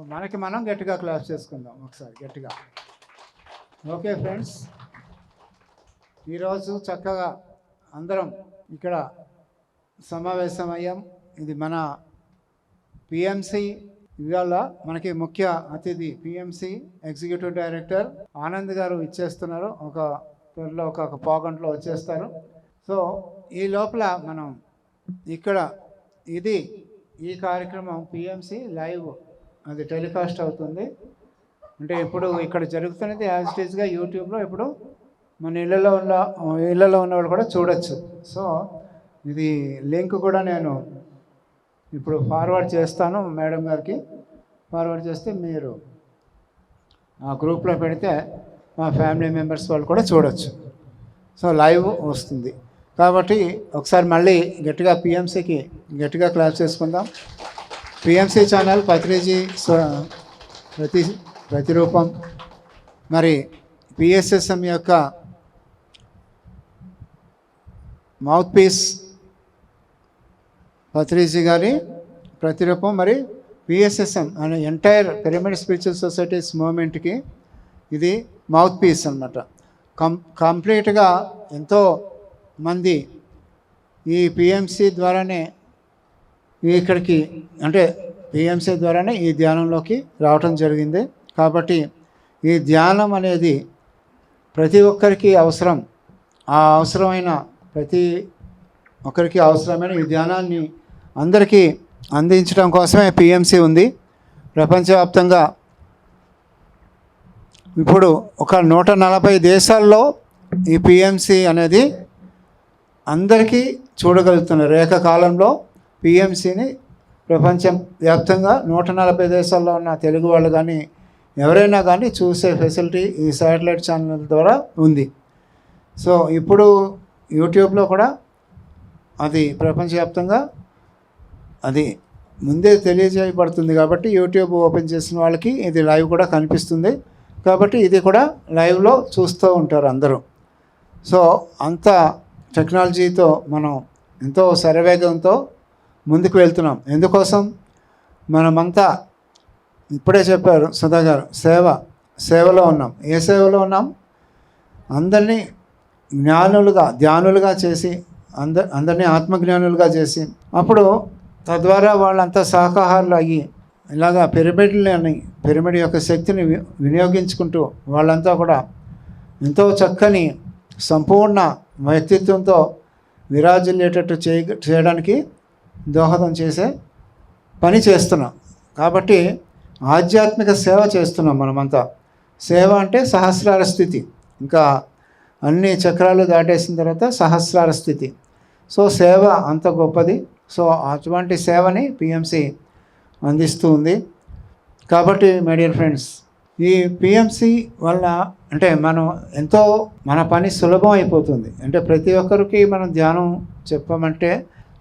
మనకి మనం గట్టిగా క్లాస్ చేసుకుందాం ఒకసారి గట్టిగా. ఓకే ఫ్రెండ్స్, ఈరోజు చక్కగా అందరం ఇక్కడ సమావేశమయ్యాం. ఇది మన పిఎంసి. ఇవాళ మనకి ముఖ్య అతిథి పిఎంసి ఎగ్జిక్యూటివ్ డైరెక్టర్ ఆనంద్ గారు ఇచ్చేస్తున్నారు. ఒక త్వరలో ఒక పావుగంటలో వచ్చేస్తారు. సో ఈ లోపల మనం ఇక్కడ ఈ కార్యక్రమం పిఎంసి లైవ్ అది టెలికాస్ట్ అవుతుంది. అంటే ఇప్పుడు ఇక్కడ జరుగుతున్నది యాజ్ ఇట్ ఈస్గా యూట్యూబ్లో ఇప్పుడు మన ఇళ్ళలో ఉన్న వాళ్ళు కూడా చూడొచ్చు. సో ఇది లింక్ కూడా నేను ఇప్పుడు ఫార్వర్డ్ చేస్తాను మేడం గారికి. ఫార్వర్డ్ చేస్తే మీరు ఆ గ్రూప్లో పెడితే మా ఫ్యామిలీ మెంబర్స్ వాళ్ళు కూడా చూడొచ్చు. సో లైవ్ వస్తుంది కాబట్టి ఒకసారి మళ్ళీ గట్టిగా పిఎంసికి గట్టిగా క్లాస్ చేసుకుందాం. పిఎంసి ఛానల్ పత్రిజీ ప్రతిరూపం. మరి పిఎస్ఎస్ఎం యొక్క మౌత్ పీస్ పత్రిజీ గారి ప్రతిరూపం. మరి పిఎస్ఎస్ఎం అనే ఎంటైర్ పిరమిడ్ స్పిరిచువల్ సొసైటీస్ మూవ్మెంట్కి ఇది మౌత్ పీస్ అన్నమాట. కంప్లీట్గా ఎంతో మంది ఈ పిఎంసి ద్వారానే ఇక్కడికి అంటే పిఎంసి ద్వారానే ఈ ధ్యానంలోకి రావటం జరిగింది. కాబట్టి ఈ ధ్యానం అనేది ప్రతి ఒక్కరికి అవసరం. ఆ అవసరమైన ప్రతి ఒక్కరికి అవసరమైన ఈ ధ్యానాన్ని అందరికీ అందించడం కోసమే పిఎంసి ఉంది. ప్రపంచవ్యాప్తంగా ఇప్పుడు ఒక 140 దేశాల్లో ఈ పిఎంసి అనేది అందరికీ చూడగలుగుతున్నారు. ఏకకాలంలో పిఎంసిని ప్రపంచం వ్యాప్తంగా 140 దేశాల్లో ఉన్న తెలుగు వాళ్ళు కానీ ఎవరైనా కానీ చూసే ఫెసిలిటీ ఈ శాటిలైట్ ఛానల్ ద్వారా ఉంది. సో ఇప్పుడు యూట్యూబ్లో కూడా అది ప్రపంచవ్యాప్తంగా అది ముందే తెలియజేయబడుతుంది. కాబట్టి యూట్యూబ్ ఓపెన్ చేసిన వాళ్ళకి ఇది లైవ్ కూడా కనిపిస్తుంది. కాబట్టి ఇది కూడా లైవ్లో చూస్తూ ఉంటారు అందరూ. సో అంత టెక్నాలజీతో మనం ఎంతో శరవేగంతో ముందుకు వెళ్తున్నాం. ఎందుకోసం మనమంతా ఇప్పుడే చెప్పారు సుధా గారు, సేవలో ఉన్నాం. ఏ సేవలో ఉన్నాం? అందరినీ ధ్యానులుగా చేసి అందరినీ ఆత్మజ్ఞానులుగా చేసి అప్పుడు తద్వారా వాళ్ళంతా శాకాహారులు అయ్యి ఇలాగా పిరమిడ్ యొక్క శక్తిని వినియోగించుకుంటూ వాళ్ళంతా కూడా ఎంతో చక్కని సంపూర్ణ వ్యక్తిత్వంతో విరాజిల్లేటట్టు చేయడానికి దోహదం చేసే పని చేస్తున్నాం. కాబట్టి ఆధ్యాత్మిక సేవ చేస్తున్నాం మనమంతా. సేవ అంటే సహస్రార స్థితి, ఇంకా అన్ని చక్రాలు దాటేసిన తర్వాత సహస్రార స్థితి. సో సేవ అంత గొప్పది. సో అటువంటి సేవని పిఎంసి అందిస్తూ ఉంది. కాబట్టి మై డియర్ ఫ్రెండ్స్, ఈ పిఎంసి వల్ల అంటే మన పని సులభం అయిపోతుంది. అంటే ప్రతి ఒక్కరికి మనం ధ్యానం చెప్పమంటే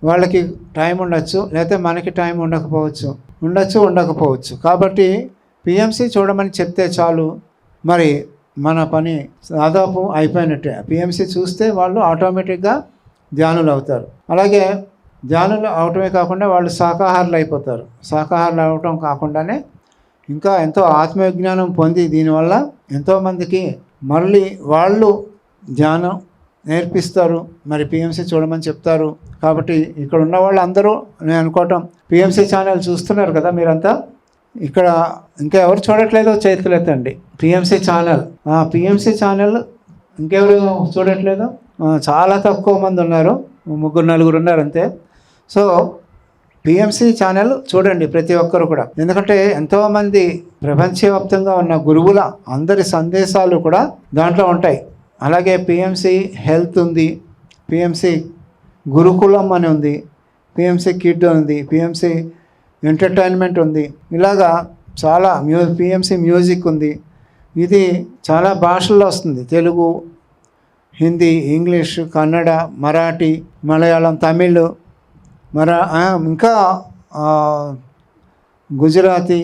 వాళ్ళకి టైం ఉండొచ్చు, లేకపోతే మనకి టైం ఉండకపోవచ్చు. కాబట్టి పిఎంసి చూడమని చెప్తే చాలు, మరి మన పని దాదాపు అయిపోయినట్టే. పిఎంసి చూస్తే వాళ్ళు ఆటోమేటిక్గా ధ్యానులు అవుతారు. అలాగే ధ్యానులు అవటమే కాకుండా వాళ్ళు శాకాహారులు అయిపోతారు. శాకాహారులు అవటం కాకుండానే ఇంకా ఎంతో ఆత్మవిజ్ఞానం పొంది దీనివల్ల ఎంతోమందికి మళ్ళీ వాళ్ళు ధ్యానం నేర్పిస్తారు. మరి పిఎంసి చూడమని చెప్తారు. కాబట్టి ఇక్కడ ఉన్న వాళ్ళు అందరూ నేను అనుకోవటం పిఎంసి ఛానల్ చూస్తున్నారు కదా మీరంతా. ఇక్కడ ఇంకా ఎవరు చూడట్లేదో చేతులు ఎత్తండి. పిఎంసి ఛానల్ ఇంకెవరు చూడట్లేదు? చాలా తక్కువ మంది ఉన్నారు, 3-4 ఉన్నారు అంతే. సో పిఎంసి ఛానల్ చూడండి ప్రతి ఒక్కరు కూడా. ఎందుకంటే ఎంతోమంది ప్రపంచవ్యాప్తంగా ఉన్న గురువుల అందరి సందేశాలు కూడా దాంట్లో ఉంటాయి. అలాగే పిఎంసి హెల్త్ ఉంది, పిఎంసి గురుకులం అని ఉంది, పిఎంసి కిడ్ ఉంది, పిఎంసి ఎంటర్టైన్మెంట్ ఉంది. ఇలాగా చాలా పిఎంసి మ్యూజిక్ ఉంది. ఇది చాలా భాషల్లో వస్తుంది. తెలుగు, హిందీ, ఇంగ్లీష్, కన్నడ, మరాఠీ, మలయాళం, తమిళ్, ఇంకా గుజరాతీ,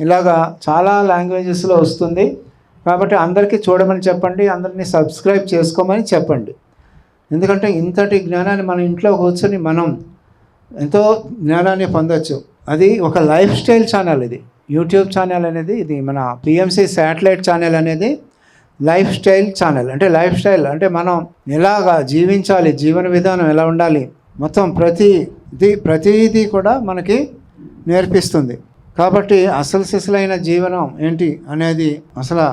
ఇలాగా చాలా లాంగ్వేజెస్లో వస్తుంది. కాబట్టి అందరికీ చూడమని చెప్పండి, అందరినీ సబ్స్క్రైబ్ చేసుకోమని చెప్పండి. ఎందుకంటే ఇంతటి జ్ఞానాన్ని మన ఇంట్లో కూర్చొని మనం ఎంతో జ్ఞానాన్ని పొందొచ్చు. అది ఒక లైఫ్ స్టైల్ ఛానల్. ఇది యూట్యూబ్ ఛానల్ అనేది ఇది మన పిఎంసి శాటిలైట్ ఛానల్ అనేది లైఫ్ స్టైల్ ఛానల్. అంటే లైఫ్ స్టైల్ అంటే మనం ఎలాగా జీవించాలి, జీవన విధానం ఎలా ఉండాలి, మొత్తం ప్రతిదీ కూడా మనకి నేర్పిస్తుంది. కాబట్టి అసలు సిసలైన జీవనం ఏంటి అనేది, అసలు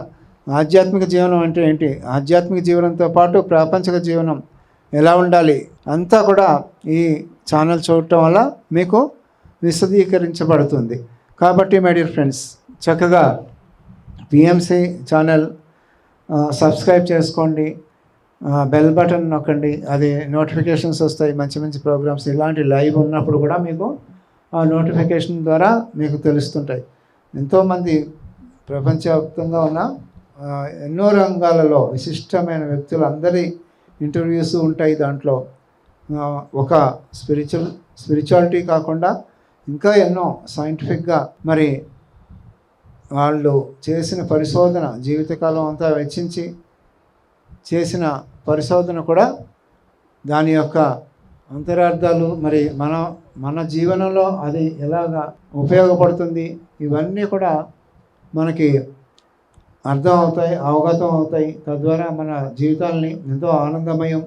ఆధ్యాత్మిక జీవనం అంటే ఏంటి, ఆధ్యాత్మిక జీవనంతో పాటు ప్రాపంచిక జీవనం ఎలా ఉండాలి అంతా కూడా ఈ ఛానల్ చూడటం వల్ల మీకు విశదీకరించబడుతుంది. కాబట్టి మై డియర్ ఫ్రెండ్స్, చక్కగా పిఎంసి ఛానల్ సబ్స్క్రైబ్ చేసుకోండి, బెల్ బటన్ నొక్కండి, అది నోటిఫికేషన్స్ వస్తాయి. మంచి మంచి ప్రోగ్రామ్స్ ఇలాంటి లైవ్ ఉన్నప్పుడు కూడా మీకు ఆ నోటిఫికేషన్ ద్వారా మీకు తెలుస్తుంటాయి. ఎంతోమంది ప్రపంచవ్యాప్తంగా ఉన్న ఎన్నో రంగాలలో విశిష్టమైన వ్యక్తులు అందరి ఇంటర్వ్యూస్ ఉంటాయి. దాంట్లో ఒక స్పిరిచువాలిటీ కాకుండా ఇంకా ఎన్నో సైంటిఫిక్గా మరి వాళ్ళు చేసిన పరిశోధన, జీవితకాలం అంతా వెచ్చించి చేసిన పరిశోధన కూడా దాని యొక్క అంతరార్థాలు, మరి మన జీవనంలో అది ఎలాగా ఉపయోగపడుతుంది, ఇవన్నీ కూడా మనకి అర్థం అవుతాయి, అవగతం అవుతాయి. తద్వారా మన జీవితాలని ఎంతో ఆనందమయం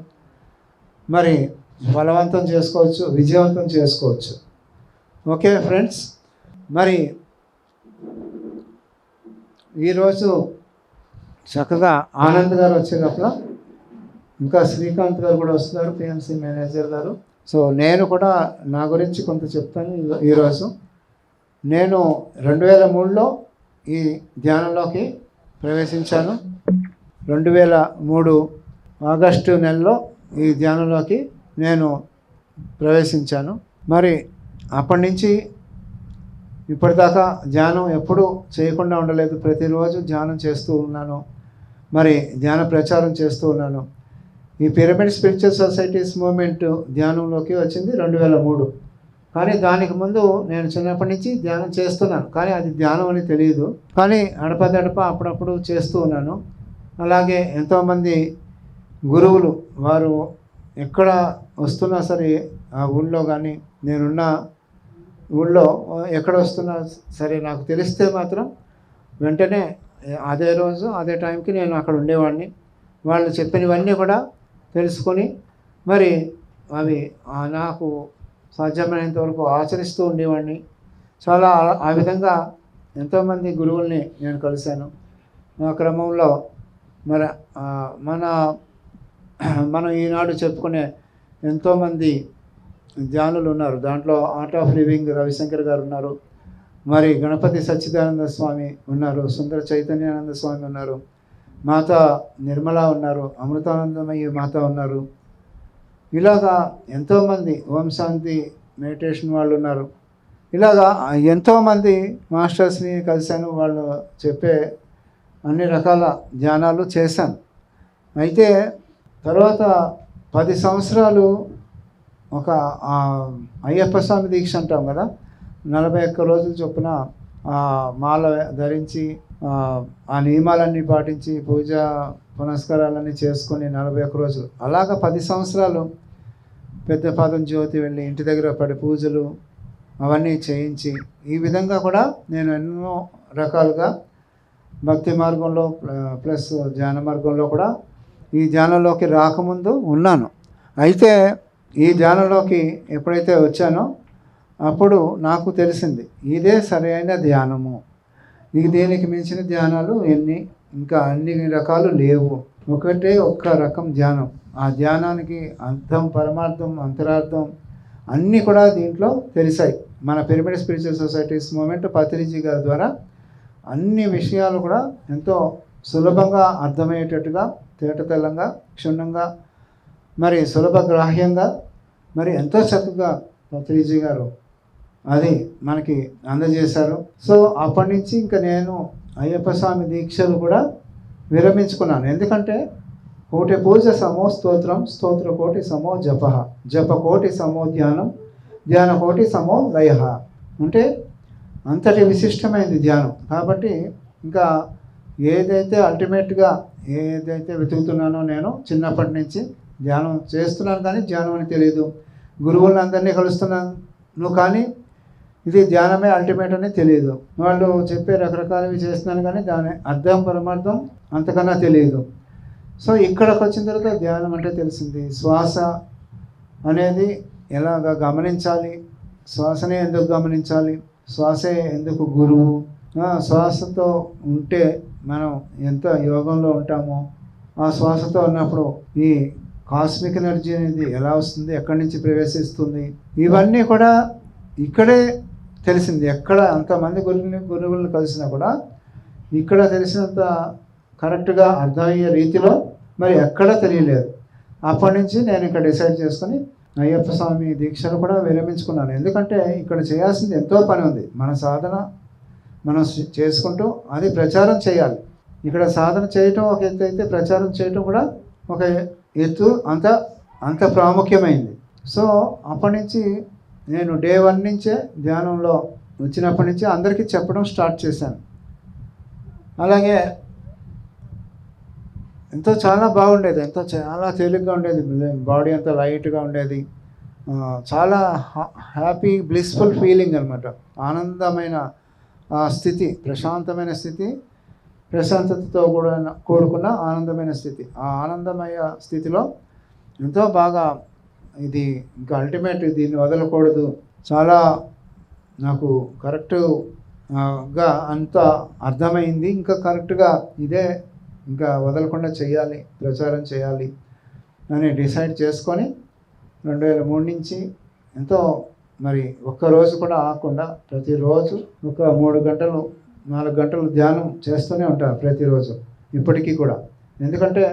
మరి బలవంతం చేసుకోవచ్చు, విజయవంతం చేసుకోవచ్చు. ఓకే ఫ్రెండ్స్, మరి ఈరోజు చక్కగా ఆనంద్ గారు వచ్చేటప్పుడు ఇంకా శ్రీకాంత్ గారు కూడా వస్తున్నారు, పిఎంసి మేనేజర్ గారు. సో నేను కూడా నా గురించి కొంత చెప్తాను. ఈరోజు నేను 2003లో ఈ ధ్యానంలోకి ప్రవేశించాను. 2003 ఆగస్టు నెలలో ఈ ధ్యానంలోకి నేను ప్రవేశించాను. మరి అప్పటి నుంచి ఇప్పటిదాకా ధ్యానం ఎప్పుడూ చేయకుండా ఉండలేదు. ప్రతిరోజు ధ్యానం చేస్తూ ఉన్నాను, మరి ధ్యాన ప్రచారం చేస్తూ ఉన్నాను. ఈ పిరమిడ్ స్పిరిచువల్ సొసైటీస్ మూవ్మెంట్ ధ్యానంలోకి వచ్చింది 2003. కానీ దానికి ముందు నేను చిన్నప్పటి నుంచి ధ్యానం చేస్తున్నాను, కానీ అది ధ్యానం అని తెలియదు. కానీ అడపదడప అప్పుడప్పుడు చేస్తూ ఉన్నాను. అలాగే ఎంతోమంది గురువులు వారు ఎక్కడ వస్తున్నా సరే, ఆ ఊళ్ళో కానీ నేనున్న ఊళ్ళో ఎక్కడ వస్తున్నా సరే నాకు తెలిస్తే మాత్రం వెంటనే అదే రోజు అదే టైంకి నేను అక్కడ ఉండేవాడిని. వాళ్ళు చెప్పినవన్నీ కూడా తెలుసుకొని మరి అవి నాకు సాధ్యమైనంత వరకు ఆచరిస్తూ ఉండేవాడిని. చాలా ఆ విధంగా ఎంతోమంది గురువుల్ని నేను కలిశాను. ఆ క్రమంలో మరి మనం ఈనాడు చెప్పుకునే ఎంతోమంది ధ్యానులు ఉన్నారు. దాంట్లో ఆర్ట్ ఆఫ్ లివింగ్ రవిశంకర్ గారు ఉన్నారు, మరి గణపతి సచ్చిదానంద స్వామి ఉన్నారు, సుందర చైతన్యానంద స్వామి ఉన్నారు, మాత నిర్మల ఉన్నారు, అమృతానందమయ్య మాత ఉన్నారు. ఇలాగా ఎంతోమంది ఓం శాంతి మెడిటేషన్ వాళ్ళు ఉన్నారు. ఇలాగా ఎంతోమంది మాస్టర్స్ని కలిశాను. వాళ్ళు చెప్పే అన్ని రకాల ధ్యానాలు చేశాను. అయితే తర్వాత 10 సంవత్సరాలు ఒక అయ్యప్ప స్వామి దీక్ష అంటాం కదా, 41 రోజులు చొప్పున మాల ధరించి ఆ నియమాలన్నీ పాటించి పూజ పునస్కారాలన్నీ చేసుకొని 41 రోజులు అలాగా 10 సంవత్సరాలు పెద్ద పాదం జ్యోతి వెళ్ళి ఇంటి దగ్గర పడి పూజలు అవన్నీ చేయించి, ఈ విధంగా కూడా నేను ఎన్నో రకాలుగా భక్తి మార్గంలో ప్లస్ ధ్యాన మార్గంలో కూడా ఈ ధ్యానంలోకి రాకముందు ఉన్నాను. అయితే ఈ ధ్యానంలోకి ఎప్పుడైతే వచ్చానో అప్పుడు నాకు తెలిసింది ఇదే సరైన ధ్యానము. దీనికి మించిన ధ్యానాలు ఇంకా అన్ని రకాలు లేవు. ఒక్క రకం ధ్యానం. ఆ ధ్యానానికి అర్థం, పరమార్థం, అంతరార్థం అన్నీ కూడా దీంట్లో తెలిసాయి. మన pyramid spiritual societies movement Patriji గారి ద్వారా అన్ని విషయాలు కూడా ఎంతో సులభంగా అర్థమయ్యేటట్టుగా, తేటతెల్లంగా, క్షుణ్ణంగా, మరి సులభ గ్రాహ్యంగా, మరి ఎంతో చక్కగా పత్రిజీ గారు అది మనకి అందజేశారు. సో అప్పటి నుంచి ఇంకా నేను అయ్యప్ప స్వామి దీక్షలు కూడా విరమించుకున్నాను. ఎందుకంటే కోటి పూజ సమో స్తోత్రం, స్తోత్ర కోటి సమో జప, జప కోటి సమో ధ్యానం, ధ్యాన కోటి సమో లయ. అంటే అంతటి విశిష్టమైనది ధ్యానం. కాబట్టి ఇంకా ఏదైతే అల్టిమేట్గా ఏదైతే వెతుకుతున్నానో నేను చిన్నప్పటి నుంచి ధ్యానం చేస్తున్నాను, కానీ ధ్యానం అని తెలియదు. గురువులందరినీ కలుస్తున్నాను, కానీ ఇది ధ్యానమే అల్టిమేట్ అని తెలియదు. వాళ్ళు చెప్పే రకరకాలవి చేస్తున్నాను కానీ దాని అర్థం పరమార్థం అంతకన్నా తెలియదు. సో ఇక్కడికి వచ్చిన తర్వాత ధ్యానం అంటే తెలిసింది. శ్వాస అనేది ఎలాగ గమనించాలి, శ్వాసనే ఎందుకు గమనించాలి, శ్వాసే ఎందుకు గురువు, శ్వాసతో ఉంటే మనం ఎంత యోగంలో ఉంటామో, ఆ శ్వాసతో ఉన్నప్పుడు ఈ కాస్మిక్ ఎనర్జీ అనేది ఎలా వస్తుంది, ఎక్కడి నుంచి ప్రవేశిస్తుంది, ఇవన్నీ కూడా ఇక్కడే తెలిసింది. ఎక్కడ అంతమంది గురువులను కలిసినా కూడా ఇక్కడ తెలిసినంత కరెక్ట్గా అర్థమయ్యే రీతిలో మరి ఎక్కడ తెలియలేదు. అప్పటి నుంచి నేను ఇక్కడ డిసైడ్ చేసుకొని అయ్యప్ప స్వామి దీక్షలు కూడా విరమించుకున్నాను. ఎందుకంటే ఇక్కడ చేయాల్సింది ఎంతో పని ఉంది. మన సాధన మనం చేసుకుంటూ అది ప్రచారం చేయాలి. ఇక్కడ సాధన చేయటం ఒక ఎత్తు అయితే ప్రచారం చేయటం కూడా ఒక ఎత్తు, అంత ప్రాముఖ్యమైంది. సో అప్పటి నుంచి నేను డే 1 నుంచే ధ్యానంలో వచ్చినప్పటి నుంచి అందరికీ చెప్పడం స్టార్ట్ చేశాను. అలాగే చాలా బాగుండేది, చాలా తేలిగ్గా ఉండేది, బాడీ అంతా లైట్గా ఉండేది, చాలా హ్యాపీ బ్లిస్ఫుల్ ఫీలింగ్ అనమాట. ఆనందమైన స్థితి, ప్రశాంతమైన స్థితి, ప్రశాంతతతో కూడుకున్న ఆనందమైన స్థితి. ఆ ఆనందమయ స్థితిలో ఎంతో బాగా ఇది ఇంకా అల్టిమేట్, దీన్ని వదలకూడదు, చాలా నాకు కరెక్ట్గా అంత అర్థమైంది. ఇంకా కరెక్ట్గా ఇదే ఇంకా వదలకుండా చేయాలి, ప్రచారం చేయాలి అని డిసైడ్ చేసుకొని 2003 నుంచి ఎంతో మరి ఒక్కరోజు కూడా ఆగకుండా ప్రతిరోజు ఒక 3 గంటలు 4 గంటలు ధ్యానం చేస్తూనే ఉంటాను ప్రతిరోజు ఇప్పటికీ కూడా. ఎందుకంటే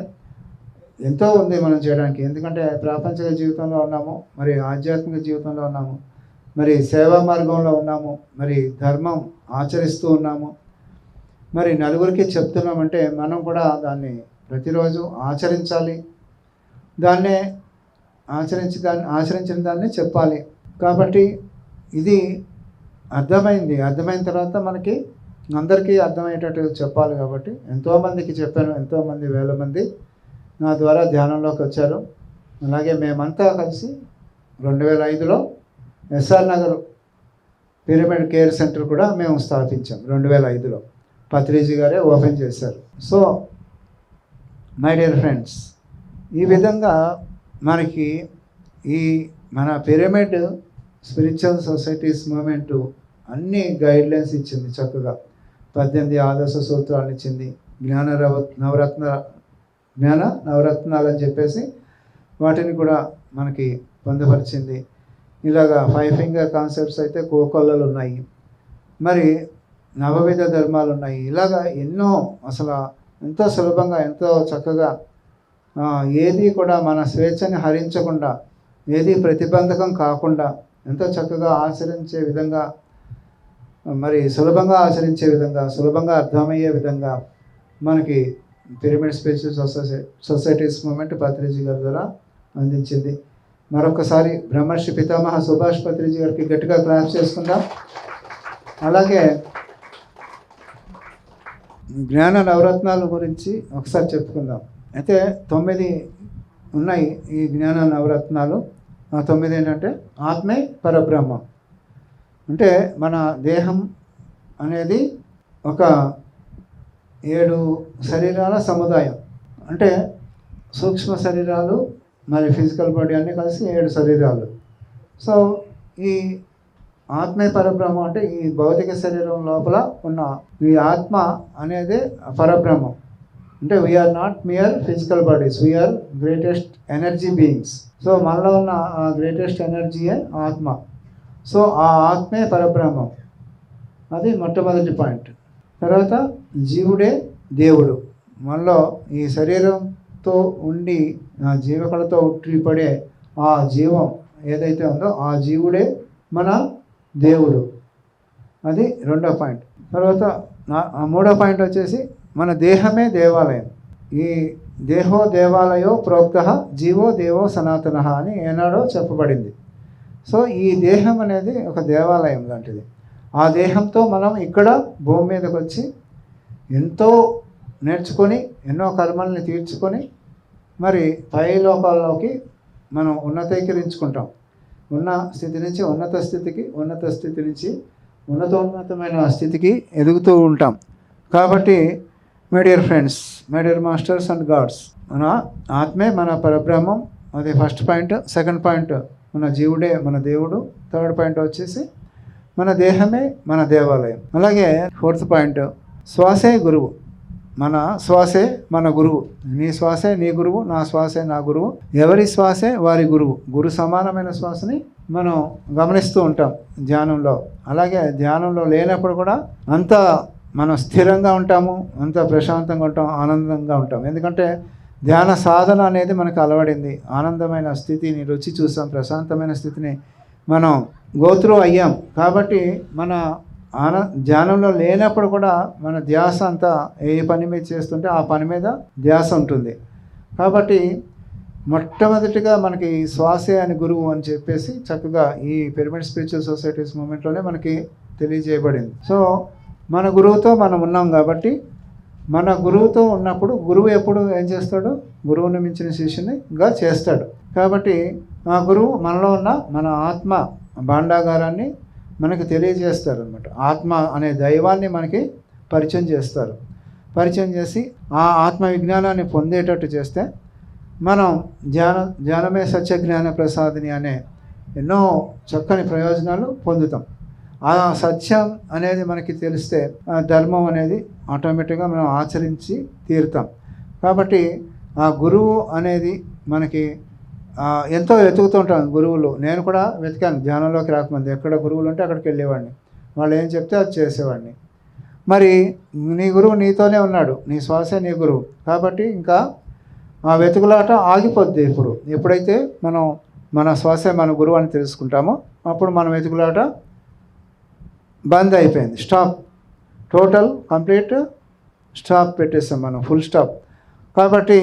ఎంతో ఉంది మనం చేయడానికి. ఎందుకంటే ప్రాపంచిక జీవితంలో ఉన్నాము, మరి ఆధ్యాత్మిక జీవితంలో ఉన్నాము, మరి సేవా మార్గంలో ఉన్నాము, మరి ధర్మం ఆచరిస్తూ ఉన్నాము, మరి నలుగురికి చెప్తున్నామంటే మనం కూడా దాన్ని ప్రతిరోజు ఆచరించాలి, దాన్నే ఆచరించిన దాన్ని చెప్పాలి. కాబట్టి ఇది అర్థమైన తర్వాత మనకి అందరికీ అర్థమయ్యేటట్టు చెప్పాలి. కాబట్టి ఎంతోమందికి చెప్పాను, ఎంతోమంది వేల మంది నా ద్వారా ధ్యానంలోకి వచ్చారు. అలాగే మేమంతా కలిసి 2005లో SR Nagar pyramid care centre కూడా మేము స్థాపించాం. 2005లో పత్రిజీ గారే ఓపెన్ చేశారు. సో మై డియర్ ఫ్రెండ్స్, ఈ విధంగా మనకి మన పిరమిడ్ స్పిరిచువల్ సొసైటీస్ మూమెంటు అన్ని గైడ్లైన్స్ ఇచ్చింది. చక్కగా 18 ఆదర్శ సూత్రాలు ఇచ్చింది, జ్ఞాన నవరత్నాలు అని చెప్పేసి వాటిని కూడా మనకి పొందుపరిచింది. ఇలాగా 5 ఫింగర్ కాన్సెప్ట్స్ అయితే కోకొల్లలు ఉన్నాయి, మరి నవవిధ ధర్మాలు ఉన్నాయి. ఇలాగా ఎన్నో అసలు ఎంతో సులభంగా ఎంతో చక్కగా ఏది కూడా మన స్వేచ్ఛని హరించకుండా, ఏది ప్రతిబంధకం కాకుండా ఎంతో చక్కగా ఆచరించే విధంగా, మరి సులభంగా ఆచరించే విధంగా, సులభంగా అర్థమయ్యే విధంగా మనకి pyramid spiritual societies moment Patriji గారి ద్వారా అందించింది. మరొకసారి బ్రహ్మర్షి పితామహ సుభాష్ పత్రిజీ గారికి గట్టిగా క్లాప్స్ చేసుకుందాం. అలాగే జ్ఞాన నవరత్నాల గురించి ఒకసారి చెప్పుకుందాం. అయితే 9 ఉన్నాయి ఈ జ్ఞాన నవరత్నాలు. ఆ 9 ఏంటంటే ఆత్మే పరబ్రహ్మం. అంటే మన దేహం అనేది ఒక 7 శరీరాల సముదాయం. అంటే సూక్ష్మ శరీరాలు మరి ఫిజికల్ బాడీ అన్నీ కలిసి 7 శరీరాలు. సో ఈ ఆత్మే పరబ్రహ్మం అంటే ఈ భౌతిక శరీరం లోపల ఉన్న ఈ ఆత్మ అనేది పరబ్రహ్మం. అంటే we are not mere physical bodies, we are greatest energy beings. So మనలో ఉన్న ఆ గ్రేటెస్ట్ ఎనర్జీయే ఆత్మ. సో ఆ ఆత్మే పరబ్రహ్మం, అది మొట్టమొదటి పాయింట్. తర్వాత జీవుడే దేవుడు. మనలో ఈ శరీరంతో ఉండి ఆ జీవకళతో ఉట్టిపడే ఆ జీవం ఏదైతే ఉందో ఆ జీవుడే మన దేవుడు, అది 2వ పాయింట్. తర్వాత 3వ పాయింట్ వచ్చేసి మన దేహమే దేవాలయం. ఈ దేహో దేవాలయో ప్రోక్త జీవో దేవో సనాతన అని ఏనాడో చెప్పబడింది. సో ఈ దేహం అనేది ఒక దేవాలయం లాంటిది. ఆ దేహంతో మనం ఇక్కడ భూమి మీదకి వచ్చి ఎంతో నేర్చుకొని ఎన్నో కర్మల్ని తీర్చుకొని మరి పై లోకాల్లోకి మనం ఉన్నతీకరించుకుంటాం. ఉన్న స్థితి నుంచి ఉన్నత స్థితికి, ఉన్నత స్థితి నుంచి ఉన్నతోన్నతమైన స్థితికి ఎదుగుతూ ఉంటాం. కాబట్టి my dear friends, my dear masters and gods, మన ఆత్మే మన పరబ్రహ్మం, అది ఫస్ట్ పాయింట్. సెకండ్ పాయింట్, మన జీవుడే మన దేవుడు. థర్డ్ పాయింట్ వచ్చేసి మన దేహమే మన దేవాలయం. అలాగే ఫోర్త్ పాయింట్, శ్వాసే గురువు. మన శ్వాసే మన గురువు. నీ శ్వాసే నీ గురువు, నా శ్వాసే నా గురువు. ఎవరి శ్వాసే వారి గురువు. గురు సమానమైన శ్వాసని మనం గమనిస్తూ ఉంటాం ధ్యానంలో. అలాగే ధ్యానంలో లేనప్పుడు కూడా అంత మనం స్థిరంగా ఉంటాము, అంత ప్రశాంతంగా ఉంటాం, ఆనందంగా ఉంటాం. ఎందుకంటే ధ్యాన సాధన అనేది మనకు అలవడింది. ఆనందమైన స్థితిని రుచి చూసాం, ప్రశాంతమైన స్థితిని మనం గోత్రు అయ్యాం. కాబట్టి మన ధ్యానంలో లేనప్పుడు కూడా మన ధ్యాస అంతా ఏ పని మీద చేస్తుంటే ఆ పని మీద ధ్యాస ఉంటుంది. కాబట్టి మొట్టమొదటిగా మనకి శ్వాసే అని గురువు అని చెప్పేసి చక్కగా ఈ పిరమిడ్ స్పిరిచువల్ సొసైటీస్ మూమెంట్లోనే మనకి తెలియజేయబడింది. సో మన గురువుతో మనం ఉన్నాం కాబట్టి, మన గురువుతో ఉన్నప్పుడు గురువు ఎప్పుడు ఏం చేస్తాడు? గురువుని మించిన శిష్యునిగా చేస్తాడు. కాబట్టి ఆ గురువు మనలో ఉన్న మన ఆత్మ భాండాగారాన్ని మనకి తెలియజేస్తారు అనమాట. ఆత్మ అనే దైవాన్ని మనకి పరిచయం చేస్తారు. పరిచయం చేసి ఆ ఆత్మ విజ్ఞానాన్ని పొందేటట్టు చేస్తే మనం ధ్యానమే సత్యజ్ఞాన ప్రసాదిని అనే ఎన్నో చక్కని ప్రయోజనాలు పొందుతాం. ఆ సత్యం అనేది మనకి తెలిస్తే ఆ ధర్మం అనేది ఆటోమేటిక్గా మనం ఆచరించి తీరుతాం. కాబట్టి ఆ గురువు అనేది మనకి ఎంతో వెతుకుతూ ఉంటాం. గురువులు నేను కూడా వెతికాను ధ్యానంలోకి రాకముందు. ఎక్కడ గురువులు ఉంటే అక్కడికి వెళ్ళేవాడిని, వాళ్ళు ఏం చెప్తే అది చేసేవాడిని. మరి నీ గురువు నీతోనే ఉన్నాడు, నీ శ్వాసే నీ గురువు. కాబట్టి ఇంకా ఆ వెతుకులాట ఆగిపోద్ది. ఎప్పుడైతే మనం మన శ్వాసే మన గురువు అని తెలుసుకుంటామో అప్పుడు మన వెతుకులాట బంద్ అయిపోయింది. స్టాప్, టోటల్ కంప్లీట్ స్టాప్ పెట్టేస్తాం మనం, ఫుల్ స్టాప్. కాబట్టి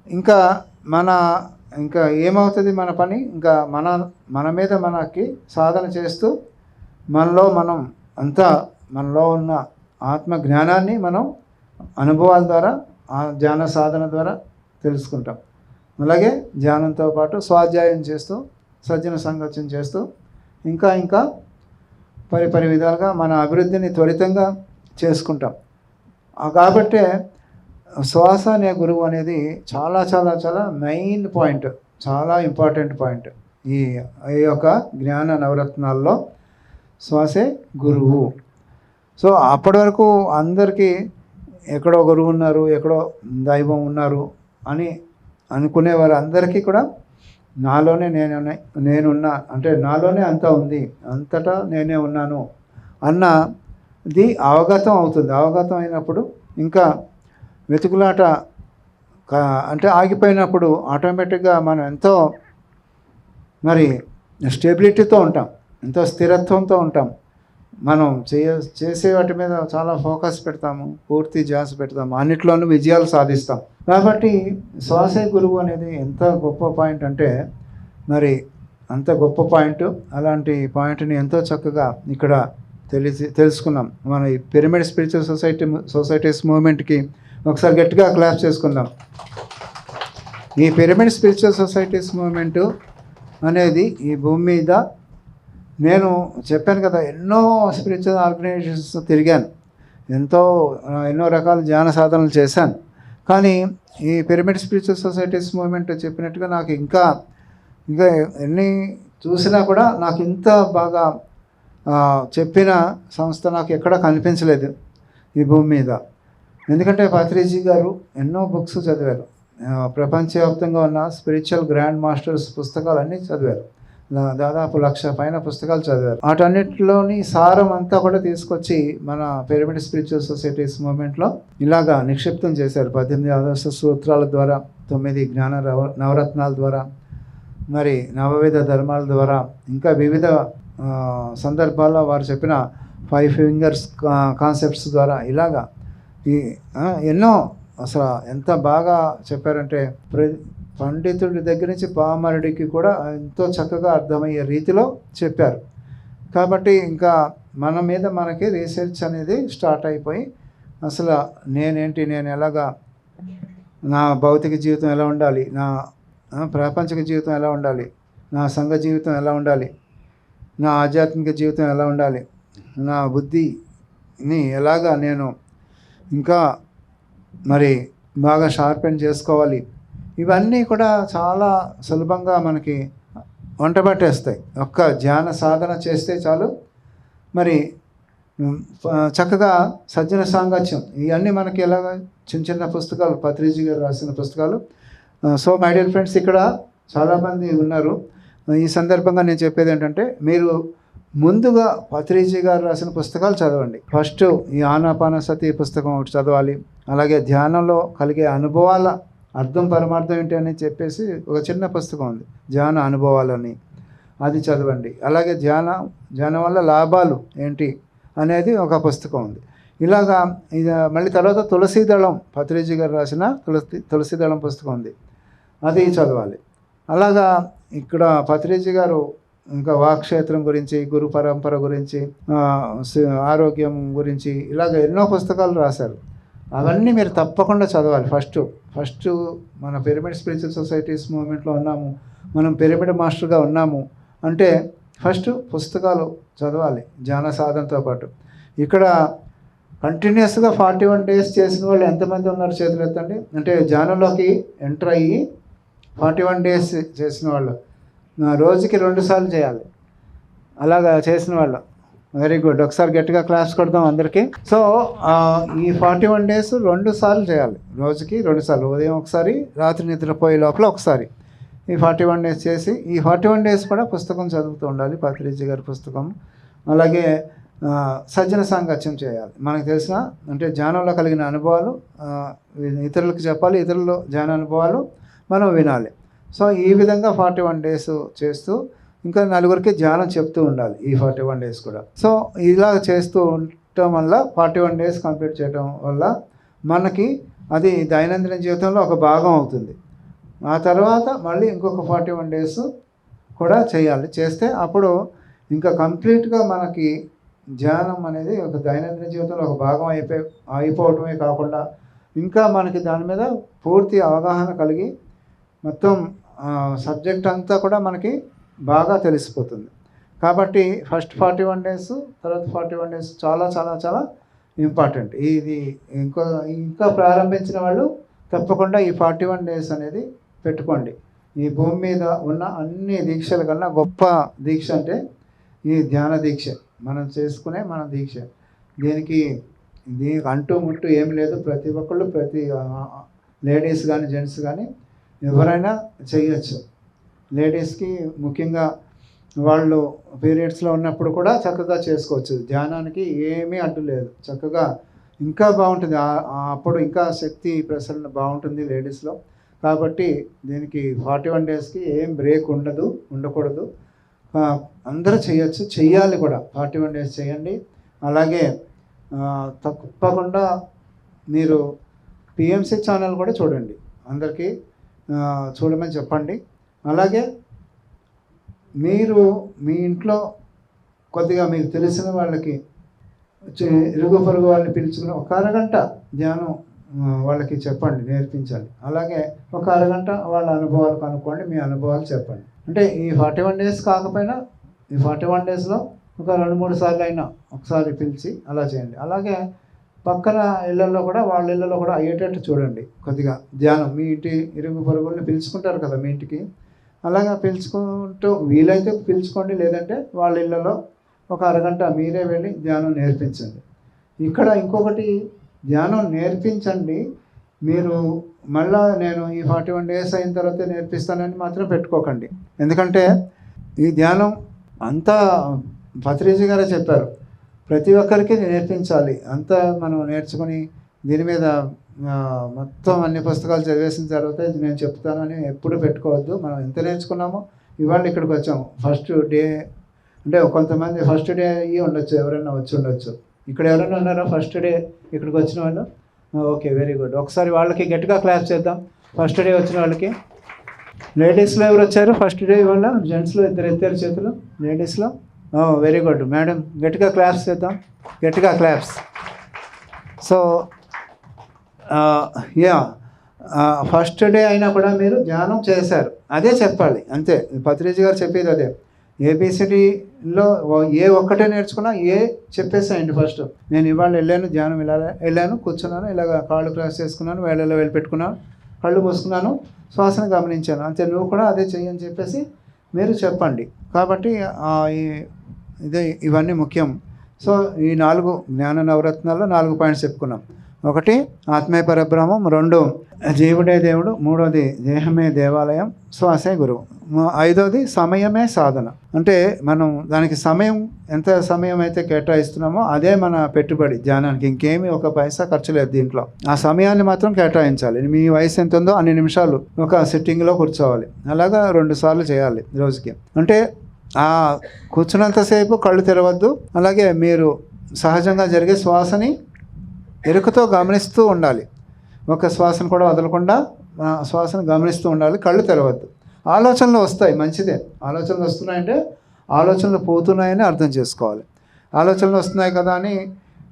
ఇంకా ఏమవుతుంది మన పని? ఇంకా మన మీద మనకి సాధన చేస్తూ మనలో ఉన్న ఆత్మ జ్ఞానాన్ని మనం అనుభవాల ద్వారా, ఆ ధ్యాన సాధన ద్వారా తెలుసుకుంటాం. అలాగే ధ్యానంతో పాటు స్వాధ్యాయం చేస్తూ, సజ్జన సంగత్యం చేస్తూ ఇంకా పరిపరి విధాలుగా మన అభివృద్ధిని త్వరితంగా చేసుకుంటాం. కాబట్టే శ్వాస అనే గురువు అనేది చాలా చాలా చాలా మెయిన్ పాయింట్, చాలా ఇంపార్టెంట్ పాయింట్. ఈ యొక్క జ్ఞాన నవరత్నాల్లో శ్వాసే గురువు. సో అప్పటి వరకు అందరికీ ఎక్కడో గురువు ఉన్నారు, ఎక్కడో దైవం ఉన్నారు అని అనుకునేవారు. అందరికీ కూడా నాలోనే నేనున్నా, అంటే నాలోనే అంతా ఉంది, అంతటా నేనే ఉన్నాను అన్నది అవగతం అవుతుంది. అవగతం అయినప్పుడు ఇంకా వెతుకులాట అంటే ఆగిపోయినప్పుడు ఆటోమేటిక్గా మనం ఎంతో స్టెబిలిటీతో ఉంటాం, ఎంతో స్థిరత్వంతో ఉంటాం. మనం చేసే వాటి మీద చాలా ఫోకస్ పెడతాము, పూర్తి ధ్యాస పెడతాము, అన్నిట్లోనూ విజయాలు సాధిస్తాం. కాబట్టి శ్వాసే గురువు అనేది ఎంత గొప్ప పాయింట్ అంటే అంత గొప్ప పాయింట్. అలాంటి పాయింట్ని ఎంతో చక్కగా ఇక్కడ తెలుసుకున్నాం. మన ఈ పిరమిడ్ స్పిరిచువల్ సొసైటీస్ మూవ్మెంట్కి ఒకసారి గట్టిగా క్లాప్ చేసుకుందాం. ఈ పిరమిడ్ స్పిరిచువల్ సొసైటీస్ మూవ్మెంట్ అనేది ఈ భూమి మీద, నేను చెప్పాను కదా, ఎన్నో స్పిరిచువల్ ఆర్గనైజేషన్స్ తిరిగాను, ఎన్నో రకాల ధ్యాన సాధనలు చేశాను. కానీ ఈ పిరమిడ్ స్పిరిచువల్ సొసైటీస్ మూవ్మెంట్ చెప్పినట్టుగా నాకు ఇంకా ఎన్ని చూసినా కూడా నాకు ఇంత బాగా చెప్పిన సంస్థ నాకు ఎక్కడా కనిపించలేదు ఈ భూమి మీద. ఎందుకంటే పత్రిజీ గారు ఎన్నో బుక్స్ చదివారు, ప్రపంచవ్యాప్తంగా ఉన్న స్పిరిచువల్ గ్రాండ్ మాస్టర్స్ పుస్తకాలన్నీ చదివారు, దాదాపు 1,00,000 పైన పుస్తకాలు చదివారు. వాటన్నిటిలోని సారం అంతా కూడా తీసుకొచ్చి మన పిరమిడ్ స్పిరిచువల్ సొసైటీస్ మూవ్మెంట్లో ఇలాగా నిక్షిప్తం చేశారు. 18 ఆదర్శ సూత్రాల ద్వారా, 9 జ్ఞాన నవరత్నాల ద్వారా, నవవిధ ధర్మాల ద్వారా, ఇంకా వివిధ సందర్భాల్లో వారు చెప్పిన 5 ఫింగర్స్ కాన్సెప్ట్స్ ద్వారా ఇలాగా ఎన్నో అసలు ఎంత బాగా చెప్పారంటే పండితుడి దగ్గర నుంచి పామరుడికి కూడా ఎంతో చక్కగా అర్థమయ్యే రీతిలో చెప్పారు. కాబట్టి ఇంకా మన మీద మనకి రీసెర్చ్ అనేది స్టార్ట్ అయిపోయి అసలు నేను ఎలాగా నా భౌతిక జీవితం ఎలా ఉండాలి, నా ప్రాపంచిక జీవితం ఎలా ఉండాలి, నా సంఘ జీవితం ఎలా ఉండాలి, నా ఆధ్యాత్మిక జీవితం ఎలా ఉండాలి, నా బుద్ధిని ఎలాగా నేను ఇంకా మరి బాగా షార్పెన్ చేసుకోవాలి, ఇవన్నీ కూడా చాలా సులభంగా మనకి వంట పట్టేస్తాయి. ఒక్క ధ్యాన సాధన చేస్తే చాలు. మరి చక్కగా సజ్జన సాంగత్యం, ఇవన్నీ మనకి ఎలాగ చిన్న చిన్న పుస్తకాలు, పత్రిజీ గారు రాసిన పుస్తకాలు. సో మై డియర్ ఫ్రెండ్స్, ఇక్కడ చాలామంది ఉన్నారు. ఈ సందర్భంగా నేను చెప్పేది ఏంటంటే, మీరు ముందుగా పత్రిజీ గారు రాసిన పుస్తకాలు చదవండి. ఫస్ట్ ఈ ఆనాపానసతి పుస్తకం ఒకటి చదవాలి. అలాగే ధ్యానంలో కలిగే అనుభవాల అర్థం పరమార్థం ఏంటి అని చెప్పేసి ఒక చిన్న పుస్తకం ఉంది, ధ్యాన అనుభవాలని, అది చదవండి. అలాగే ధ్యానం వల్ల లాభాలు ఏంటి అనేది ఒక పుస్తకం ఉంది. ఇలాగా ఇది మళ్ళీ తర్వాత తులసీదళం, పత్రిజీ గారు రాసిన తులసీదళం పుస్తకం ఉంది, అది చదవాలి. అలాగా ఇక్కడ పత్రిజీ గారు ఇంకా వాక్క్షేత్రం గురించి, గురు పరంపర గురించి, ఆరోగ్యం గురించి ఇలాగ ఎన్నో పుస్తకాలు రాశారు. అవన్నీ మీరు తప్పకుండా చదవాలి. ఫస్ట్ మన పిరమిడ్ స్పిరిచువల్ సొసైటీస్ మూవ్మెంట్లో ఉన్నాము, మనం పిరమిడ్ మాస్టర్గా ఉన్నాము అంటే ఫస్ట్ పుస్తకాలు చదవాలి ధ్యాన సాధనతో పాటు. ఇక్కడ కంటిన్యూస్గా 41 days చేసిన వాళ్ళు ఎంతమంది ఉన్నారు చేతులు ఎత్తండి. అంటే ధ్యానంలోకి ఎంటర్ అయ్యి 41 days చేసిన వాళ్ళు రోజుకి 2 సార్లు చేయాలి. అలాగా చేసిన వాళ్ళు వెరీ గుడ్. ఒకసారి గట్టిగా క్లాస్ కొడదాం అందరికీ. సో ఈ 41 days 2 సార్లు చేయాలి, రోజుకి 2 సార్లు, ఉదయం ఒకసారి, రాత్రి నిద్రపోయే లోపల ఒకసారి. ఈ 41 days చేసి ఈ 41 days కూడా పుస్తకం చదువుతూ ఉండాలి, పత్రిజీ గారి పుస్తకం. అలాగే సజ్జన సాంగత్యం చేయాలి. మనకు తెలిసిన అంటే ధ్యానంలో కలిగిన అనుభవాలు ఇతరులకు చెప్పాలి, ఇతరులు ధ్యాన అనుభవాలు మనం వినాలి. సో ఈ విధంగా 41 days చేస్తూ ఇంకా నలుగురికి ధ్యానం చెప్తూ ఉండాలి ఈ 41 days కూడా. సో ఇలా చేస్తూ ఉండటం వల్ల 41 days కంప్లీట్ చేయడం వల్ల మనకి అది దైనందిన జీవితంలో ఒక భాగం అవుతుంది. ఆ తర్వాత మళ్ళీ ఇంకొక 41 days కూడా చేయాలి. చేస్తే అప్పుడు ఇంకా కంప్లీట్గా మనకి ధ్యానం అనేది ఒక దైనందిన జీవితంలో ఒక భాగం అయిపోవటమే కాకుండా ఇంకా మనకి దాని మీద పూర్తి అవగాహన కలిగి మొత్తం సబ్జెక్ట్ అంతా కూడా మనకి బాగా తెలిసిపోతుంది. కాబట్టి ఫస్ట్ 41 days, తర్వాత 41 days చాలా చాలా చాలా ఇంపార్టెంట్. ఇది ఇంకా ప్రారంభించిన వాళ్ళు తప్పకుండా ఈ 41 days అనేది పెట్టుకోండి. ఈ భూమి మీద ఉన్న అన్ని దీక్షల కన్నా గొప్ప దీక్ష అంటే ఈ ధ్యాన దీక్ష, మనం చేసుకునే మన దీక్ష. దీనికి అంటూ ముట్టు ఏమి లేదు. ప్రతి ఒక్కళ్ళు, ప్రతి లేడీస్ కానీ జెంట్స్ కానీ ఎవరైనా చేయొచ్చు. లేడీస్కి ముఖ్యంగా వాళ్ళు పీరియడ్స్లో ఉన్నప్పుడు కూడా చక్కగా చేసుకోవచ్చు. ధ్యానానికి ఏమీ అడ్డు లేదు, చక్కగా ఇంకా బాగుంటుంది. అప్పుడు ఇంకా శక్తి ప్రసరణ బాగుంటుంది లేడీస్లో. కాబట్టి దీనికి 41 daysకి ఏం బ్రేక్ ఉండకూడదు. అందరూ చేయొచ్చు, చెయ్యాలి కూడా. 41 days చేయండి. అలాగే తప్పకుండా మీరు పిఎంసి ఛానల్ కూడా చూడండి, అందరికీ చూడమని చెప్పండి. అలాగే మీరు మీ ఇంట్లో కొద్దిగా మీకు తెలిసిన వాళ్ళకి, ఇరుగు పొరుగు వాళ్ళని పిలుచుకుని ఒక అరగంట ధ్యానం వాళ్ళకి చెప్పండి, నేర్పించాలి. అలాగే ఒక అరగంట వాళ్ళ అనుభవాలు కనుక్కోండి, మీ అనుభవాలు చెప్పండి. అంటే ఈ 41 days కాకపోయినా ఈ 41 daysలో ఒక 2-3 సార్లు అయినా ఒకసారి పిలిచి అలా చేయండి. అలాగే పక్కన ఇళ్ళల్లో కూడా, వాళ్ళ ఇళ్ళల్లో కూడా అయ్యేటట్టు చూడండి. కొద్దిగా ధ్యానం మీ ఇంటి ఇరుగు పొరుగుల్ని పిలుచుకుంటారు కదా మీ ఇంటికి, అలాగా పిలుచుకుంటూ వీలైతే పిలుచుకోండి, లేదంటే వాళ్ళ ఇళ్ళలో ఒక అరగంట మీరే వెళ్ళి ధ్యానం నేర్పించండి. ఇక్కడ ఇంకొకటి, ధ్యానం నేర్పించండి. మీరు మళ్ళా నేను ఈ 41 days అయిన తర్వాత నేర్పిస్తానని మాత్రం పెట్టుకోకండి. ఎందుకంటే ఈ ధ్యానం అంతా పత్రిజీ గారే చెప్పారు, ప్రతి ఒక్కరికి నేర్పించాలి. అంతా మనం నేర్చుకొని దీని మీద మొత్తం అన్ని పుస్తకాలు చదివేసిన తర్వాత నేను చెప్తానని ఎప్పుడు పెట్టుకోవద్దు. మనం ఎంత నేర్చుకున్నామో ఇవాళ ఇక్కడికి వచ్చాము. ఫస్ట్ డే అంటే కొంతమంది ఫస్ట్ డే అయ్యి ఉండొచ్చు, ఎవరైనా వచ్చి ఉండొచ్చు. ఇక్కడ ఎవరైనా ఉన్నారో ఫస్ట్ డే ఇక్కడికి వచ్చిన వాళ్ళు? Okay, very good. ఒకసారి వాళ్ళకి గట్టిగా క్లాప్ చేద్దాం. ఫస్ట్ డే వచ్చిన వాళ్ళకి. లేడీస్లో ఎవరు వచ్చారు ఫస్ట్ డే ఇవాళ? జెంట్స్లో ఇద్దరు ఎత్తారు చేతులు, లేడీస్లో. వెరీ గుడ్ మేడం, గట్టిగా క్లాప్స్ చేద్దాం, గట్టిగా క్లాప్స్. సో ఫస్ట్ డే అయినా కూడా మీరు ధ్యానం చేశారు. అదే చెప్పాలి అంతే. పత్రిజీ గారు చెప్పేది అదే. ఏబిసిడిలో ఏ ఒక్కటే నేర్చుకున్నా చెప్పేసేయండి ఫస్ట్. నేను ఇవాళ వెళ్ళాను, ధ్యానం ఇలా వెళ్ళాను, కూర్చున్నాను, ఇలాగ కాళ్ళు క్రాస్ చేసుకున్నాను, వేళ్ళలో వెళ్ళి పెట్టుకున్నాను, కళ్ళు మూసుకున్నాను, శ్వాసను గమనించాను, అంతే. నువ్వు కూడా అదే చెయ్యని చెప్పేసి మీరు చెప్పండి. కాబట్టి ఇవన్నీ ముఖ్యం. సో ఈ 4 జ్ఞాన నవరత్నాల్లో 4 పాయింట్స్ చెప్పుకున్నాం. 1 ఆత్మే పరబ్రహ్మం, 2 జీవుడే దేవుడు, 3 దేహమే దేవాలయం, శ్వాసే గురువు, 5 సమయమే సాధన. అంటే మనం దానికి ఎంత సమయం అయితే కేటాయిస్తున్నామో అదే మన పెట్టుబడి ధ్యానానికి. ఇంకేమీ ఒక పైసా ఖర్చు లేదు దీంట్లో. ఆ సమయాన్ని మాత్రం కేటాయించాలి. మీ వయసు ఎంత ఉందో అన్ని నిమిషాలు ఒక సిట్టింగ్లో కూర్చోవాలి. అలాగా 2 సార్లు చేయాలి రోజుకి. అంటే కూర్చున్నంతసేపు కళ్ళు తెరవద్దు. అలాగే మీరు సహజంగా జరిగే శ్వాసని ఎరుకతో గమనిస్తూ ఉండాలి. ఒక శ్వాసను కూడా వదలకుండా శ్వాసను గమనిస్తూ ఉండాలి. కళ్ళు తెరవద్దు. ఆలోచనలు వస్తాయి, మంచిదే. ఆలోచనలు వస్తున్నాయంటే ఆలోచనలు పోతున్నాయని అర్థం చేసుకోవాలి. ఆలోచనలు వస్తున్నాయి కదా అని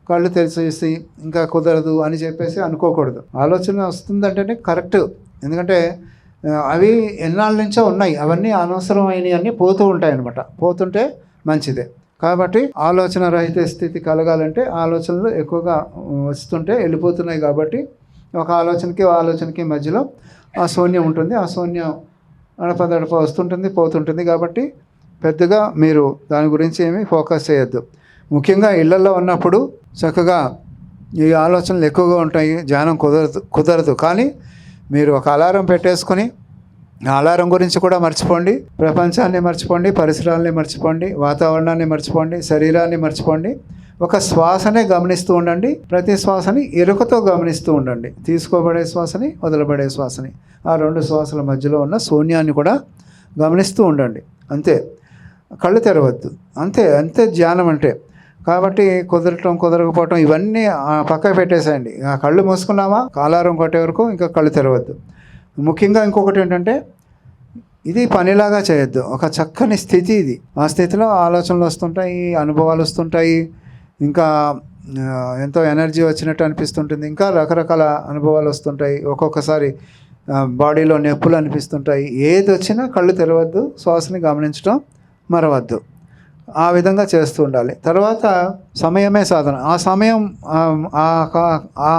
కళ్ళు తెరిచేసి ఇంకా కుదరదు అని చెప్పేసి అనుకోకూడదు. ఆలోచన వస్తుందంటేనే కరెక్ట్. ఎందుకంటే అవి ఎన్నాళ్ళ నుంచో ఉన్నాయి, అవన్నీ అనవసరమైనవి అన్నీ పోతూ ఉంటాయి అన్నమాట. పోతుంటే మంచిదే. కాబట్టి ఆలోచన రహిత స్థితి కలగాలంటే ఆలోచనలు ఎక్కువగా వస్తుంటే వెళ్ళిపోతున్నాయి. కాబట్టి ఒక ఆలోచనకి మధ్యలో ఆ శూన్యం ఉంటుంది. ఆ శూన్యం అడపదడప వస్తుంటుంది, పోతుంటుంది. కాబట్టి పెద్దగా మీరు దాని గురించి ఏమీ ఫోకస్ చేయొద్దు. ముఖ్యంగా ఇళ్లలో ఉన్నప్పుడు చక్కగా ఈ ఆలోచనలు ఎక్కువగా ఉంటాయి, ధ్యానం కుదరదు. కానీ మీరు ఒక అలారం పెట్టేసుకొని ఆ అలారం గురించి కూడా మర్చిపోండి, ప్రపంచాన్ని మర్చిపోండి, పరిసరాలని మర్చిపోండి, వాతావరణాన్ని మర్చిపోండి, శరీరాన్ని మర్చిపోండి. ఒక శ్వాసనే గమనిస్తూ ఉండండి. ప్రతి శ్వాసని ఎరుకతో గమనిస్తూ ఉండండి. తీసుకోబడే శ్వాసని, వదలబడే శ్వాసని, ఆ 2 శ్వాసల మధ్యలో ఉన్న శూన్యాన్ని కూడా గమనిస్తూ ఉండండి. అంతే. కళ్ళు తెరవద్దు. అంతే ధ్యానం అంటే. కాబట్టి కుదరకపోవటం ఇవన్నీ పక్కకు పెట్టేసేయండి. ఆ కళ్ళు మూసుకున్నామా, అలారం కొట్టే వరకు ఇంకా కళ్ళు తెరవద్దు. ముఖ్యంగా ఇంకొకటి ఏంటంటే, ఇది పనిలాగా చేయొద్దు. ఒక చక్కని స్థితి ఇది. ఆ స్థితిలో ఆలోచనలు వస్తుంటాయి, అనుభవాలు వస్తుంటాయి, ఇంకా ఎంతో ఎనర్జీ వచ్చినట్టు అనిపిస్తుంటుంది, ఇంకా రకరకాల అనుభవాలు వస్తుంటాయి. ఒక్కొక్కసారి బాడీలో నొప్పులు అనిపిస్తుంటాయి. ఏది వచ్చినా కళ్ళు తెరవద్దు, శ్వాసని గమనించడం మరవద్దు. ఆ విధంగా చేస్తూ ఉండాలి. తర్వాత సమయమే సాధన. ఆ సమయం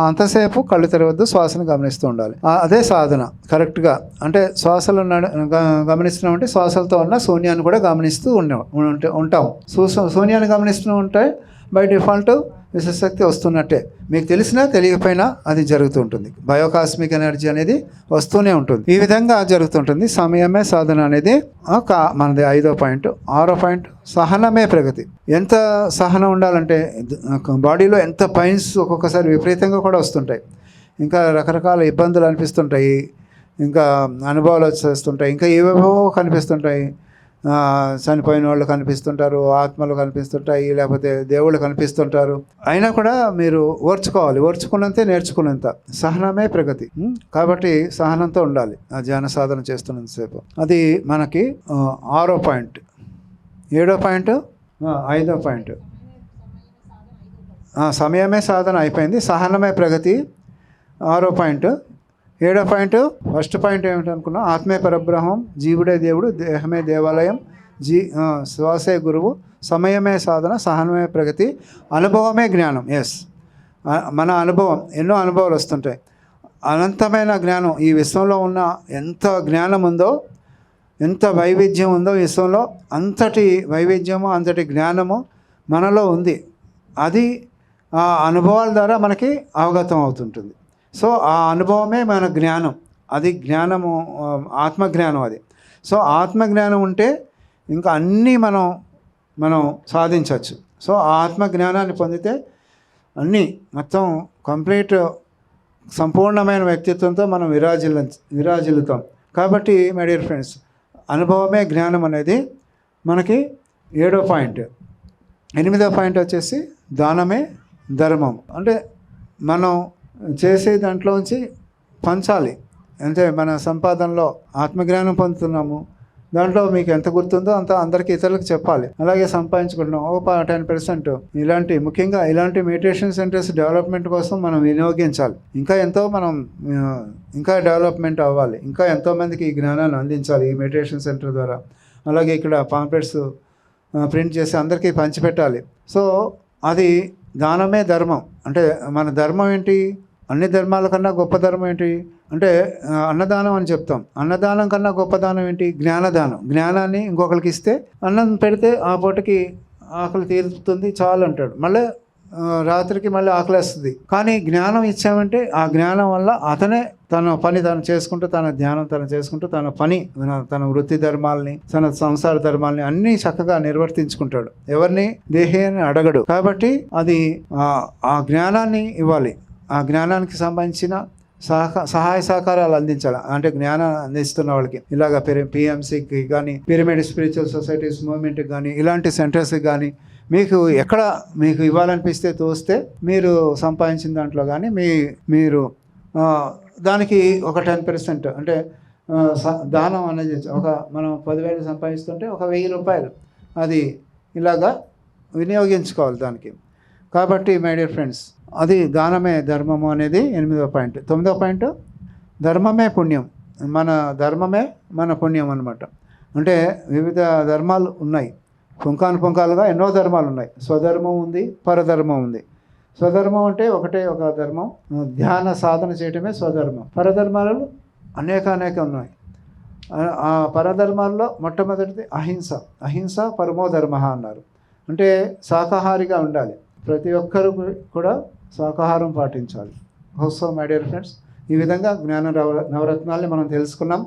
అంతసేపు కళ్ళు తెరవద్దు, శ్వాసను గమనిస్తూ ఉండాలి. అదే సాధన కరెక్ట్గా. అంటే శ్వాసలు గమనిస్తున్నామంటే శ్వాసలతో ఉన్న శూన్యాన్ని కూడా గమనిస్తూ ఉంటాం. శూన్యాన్ని గమనిస్తూ ఉంటే బై డిఫాల్ట్ విశ్వశక్తి వస్తున్నట్టే. మీకు తెలిసినా తెలియకపోయినా అది జరుగుతూ ఉంటుంది. బయోకాస్మిక్ ఎనర్జీ అనేది వస్తూనే ఉంటుంది. ఈ విధంగా జరుగుతుంటుంది. సమయమే సాధన అనేది మనది 5వ పాయింట్. 6వ పాయింట్ సహనమే ప్రగతి. ఎంత సహనం ఉండాలంటే బాడీలో ఎంత పెయిన్స్ ఒక్కొక్కసారి విపరీతంగా కూడా వస్తుంటాయి, ఇంకా రకరకాల ఇబ్బందులు అనిపిస్తుంటాయి, ఇంకా అనుభవాలు వచ్చేస్తుంటాయి, ఇంకా ఏవేవో కనిపిస్తుంటాయి. చనిపోయిన వాళ్ళు కనిపిస్తుంటారు, ఆత్మలు కనిపిస్తుంటాయి, లేకపోతే దేవుళ్ళు కనిపిస్తుంటారు. అయినా కూడా మీరు ఓర్చుకోవాలి. ఓర్చుకున్నంతే నేర్చుకున్నంత. సహనమే ప్రగతి. కాబట్టి సహనంతో ఉండాలి ఆ ధ్యాన సాధన చేస్తున్నంతసేపు. అది మనకి 6వ పాయింట్. 7వ పాయింట్, 5వ పాయింట్. సమయమే సాధన అయిపోయింది. సహనమే ప్రగతి 6వ పాయింట్. 7వ పాయింట్, ఫస్ట్ పాయింట్ ఏమిటనుకున్నాం? ఆత్మే పరబ్రహ్మం, జీవుడే దేవుడు, దేహమే దేవాలయం, శ్వాసే గురువు, సమయమే సాధన, సహనమే ప్రగతి, అనుభవమే జ్ఞానం. ఎస్, మన అనుభవం, ఎన్నో అనుభవాలు వస్తుంటాయి. అనంతమైన జ్ఞానం. ఈ విశ్వంలో ఉన్న ఎంత జ్ఞానం ఉందో, ఎంత వైవిధ్యం ఉందో విశ్వంలో, అంతటి వైవిధ్యము, అంతటి జ్ఞానము మనలో ఉంది. అది ఆ అనుభవాల ద్వారా మనకి అవగతం అవుతుంటుంది. సో ఆ అనుభవమే మన జ్ఞానం. అది జ్ఞానము, ఆత్మజ్ఞానం అది. సో ఆత్మజ్ఞానం ఉంటే ఇంకా అన్నీ మనం సాధించవచ్చు. సో ఆ ఆత్మజ్ఞానాన్ని పొందితే అన్నీ మొత్తం కంప్లీట్ సంపూర్ణమైన వ్యక్తిత్వంతో మనం విరాజిల్లుతాం. కాబట్టి మై డియర్ ఫ్రెండ్స్, అనుభవమే జ్ఞానం అనేది మనకి 7వ పాయింట్. 8వ పాయింట్ వచ్చేసి దానమే ధర్మం. అంటే మనం చేసే దాంట్లోంచి పంచాలి. అంటే మన సంపాదనలో ఆత్మజ్ఞానం పొందుతున్నాము, దాంట్లో మీకు ఎంత గుర్తుందో అంత అందరికీ ఇతరులకు చెప్పాలి. అలాగే సంపాదించుకుంటున్నాం ఒక 10% ఇలాంటి ముఖ్యంగా ఇలాంటి మెడిటేషన్ సెంటర్స్ డెవలప్మెంట్ కోసం మనం వినియోగించాలి. ఇంకా డెవలప్మెంట్ అవ్వాలి. ఇంకా ఎంతోమందికి ఈ జ్ఞానాన్ని అందించాలి ఈ మెడిటేషన్ సెంటర్ ద్వారా. అలాగే ఇక్కడ పాంప్లెట్స్ ప్రింట్ చేసి అందరికీ పంచిపెట్టాలి. సో అది దానమే ధర్మం. అంటే మన ధర్మం ఏంటి? అన్ని ధర్మాల కన్నా గొప్ప ధర్మం ఏంటి అంటే అన్నదానం అని చెప్తాం. అన్నదానం కన్నా గొప్ప దానం ఏంటి? జ్ఞానదానం. జ్ఞానాన్ని ఇంకొకరికి ఇస్తే అన్నం పెడితే ఆ పూటకి ఆకలి తీరుతుంది చాలు అంటాడు. మళ్ళీ రాత్రికి మళ్ళీ ఆకలేస్తుంది. కానీ జ్ఞానం ఇచ్చామంటే ఆ జ్ఞానం వల్ల అతనే తన పని తను చేసుకుంటూ, తన ధ్యానం తను చేసుకుంటూ, తన వృత్తి ధర్మాలని, తన సంసార ధర్మాలని అన్నీ చక్కగా నిర్వర్తించుకుంటాడు. ఎవరిని దేహేని అడగడు. కాబట్టి అది ఆ జ్ఞానాన్ని ఇవ్వాలి. ఆ జ్ఞానానికి సంబంధించిన సహాయ సహకారాలు అందించాలి. అంటే జ్ఞానం అందిస్తున్న వాళ్ళకి ఇలాగ పిఎంసికి కానీ, పిరమిడ్ స్పిరిచువల్ సొసైటీస్ మూవ్మెంట్కి కానీ, ఇలాంటి సెంటర్స్కి కానీ మీకు ఇవ్వాలనిపిస్తే తోస్తే మీరు సంపాదించిన దాంట్లో కానీ మీరు దానికి ఒక 10% అంటే దానం అనేది మనం 10,000 సంపాదిస్తుంటే ఒక 1,000 రూపాయలు అది ఇలాగా వినియోగించుకోవాలి దానికి. కాబట్టి మై డియర్ ఫ్రెండ్స్, అది దానమే ధర్మము అనేది 8వ పాయింట్. 9వ పాయింట్ ధర్మమే పుణ్యం. మన ధర్మమే మన పుణ్యం అన్నమాట. అంటే వివిధ ధర్మాలు ఉన్నాయి. పుంకాలుగా ఎన్నో ధర్మాలు ఉన్నాయి. స్వధర్మం ఉంది, పరధర్మం ఉంది. స్వధర్మం అంటే ఒక ధర్మం, ధ్యాన సాధన చేయటమే స్వధర్మం. పరధర్మాలు అనేక ఉన్నాయి. ఆ పరధర్మాల్లో మొట్టమొదటిది అహింస పరమో ధర్మ అన్నారు. అంటే శాకాహారిగా ఉండాలి. ప్రతి ఒక్కరు కూడా శాకాహారం పాటించాలి. సో మై డియర్ ఫ్రెండ్స్, ఈ విధంగా జ్ఞాన నవరత్నాల్ని మనం తెలుసుకున్నాం.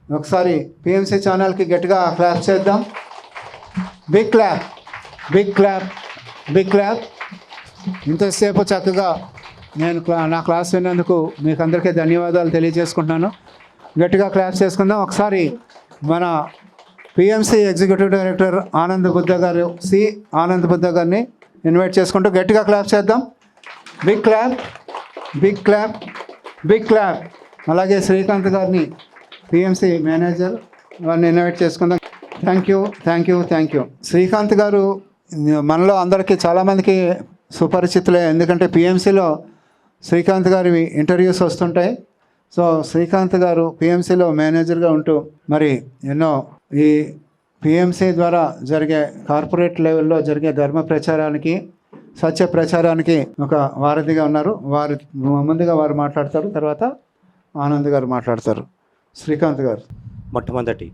ఒకసారి పిఎంసి ఛానల్కి గట్టిగా క్లాప్ చేద్దాం. Big clap. ఇంతసేపు చక్కగా నేను నా క్లాస్ విన్నందుకు మీకు అందరికీ ధన్యవాదాలు తెలియజేసుకుంటున్నాను. గట్టిగా క్లాప్ చేసుకుందాం. ఒకసారి మన PMC executive director Anand Buddha గారిని ఇన్వైట్ చేసుకుంటూ గట్టిగా క్లాప్ చేద్దాం. Big clap. అలాగే శ్రీకాంత్ గారిని పిఎంసి మేనేజర్ వారిని ఇన్వైట్ చేసుకుందాం. Thank you. శ్రీకాంత్ గారు మనలో అందరికీ చాలామందికి సుపరిచితులే. ఎందుకంటే పిఎంసిలో శ్రీకాంత్ గారి ఇంటర్వ్యూస్ వస్తుంటాయి. సో శ్రీకాంత్ గారు పిఎంసిలో మేనేజర్గా ఉంటూ మరి ఎన్నో ఈ పిఎంసి ద్వారా జరిగే కార్పొరేట్ లెవెల్లో జరిగే ధర్మ ప్రచారానికి, సత్య ప్రచారానికి ఒక వారధిగా ఉన్నారు. ముందుగా వారు మాట్లాడతారు, తర్వాత ఆనంద్ గారు మాట్లాడతారు. శ్రీకాంత్ గారు. మొట్టమొదటి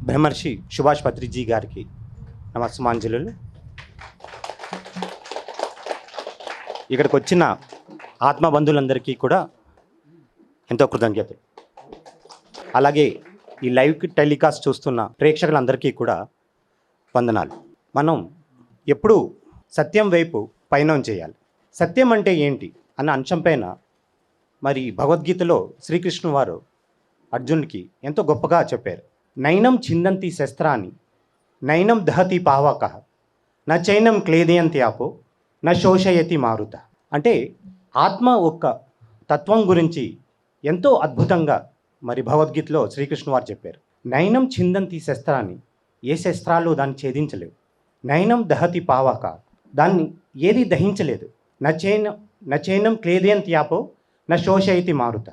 బ్రహ్మర్షి సుభాష్ పత్రిజీ గారికి నమస్సుమాంజలు. ఇక్కడికి వచ్చిన ఆత్మబంధువులందరికీ కూడా ఎంతో కృతజ్ఞతలు. అలాగే ఈ లైవ్ టెలికాస్ట్ చూస్తున్న ప్రేక్షకులందరికీ కూడా వందనాలు. మనం ఎప్పుడూ సత్యం వైపు పయనం చేయాలి. సత్యం అంటే ఏంటి అన్న అంశం పైన మరి భగవద్గీతలో శ్రీకృష్ణు వారు అర్జునుడికి ఎంతో గొప్పగా చెప్పారు. నైనం చిందంతి శస్త్రాన్ని నైనం దహతి పావక నా చైనం క్లేదయంతి ఆపో నా శోషయతి మారుత. అంటే ఆత్మ ఒక్క తత్వం గురించి ఎంతో అద్భుతంగా మరి భగవద్గీతలో శ్రీకృష్ణ వారు చెప్పారు. నైనం చిందంతి శస్త్రాన్ని, ఏ శస్త్రాలు దాన్ని ఛేదించలేవు. నైనం దహతి పావక, దాన్ని ఏది దహించలేదు. నచైనం క్లేదయంతి ఆపో నా శోషయతి మారుత.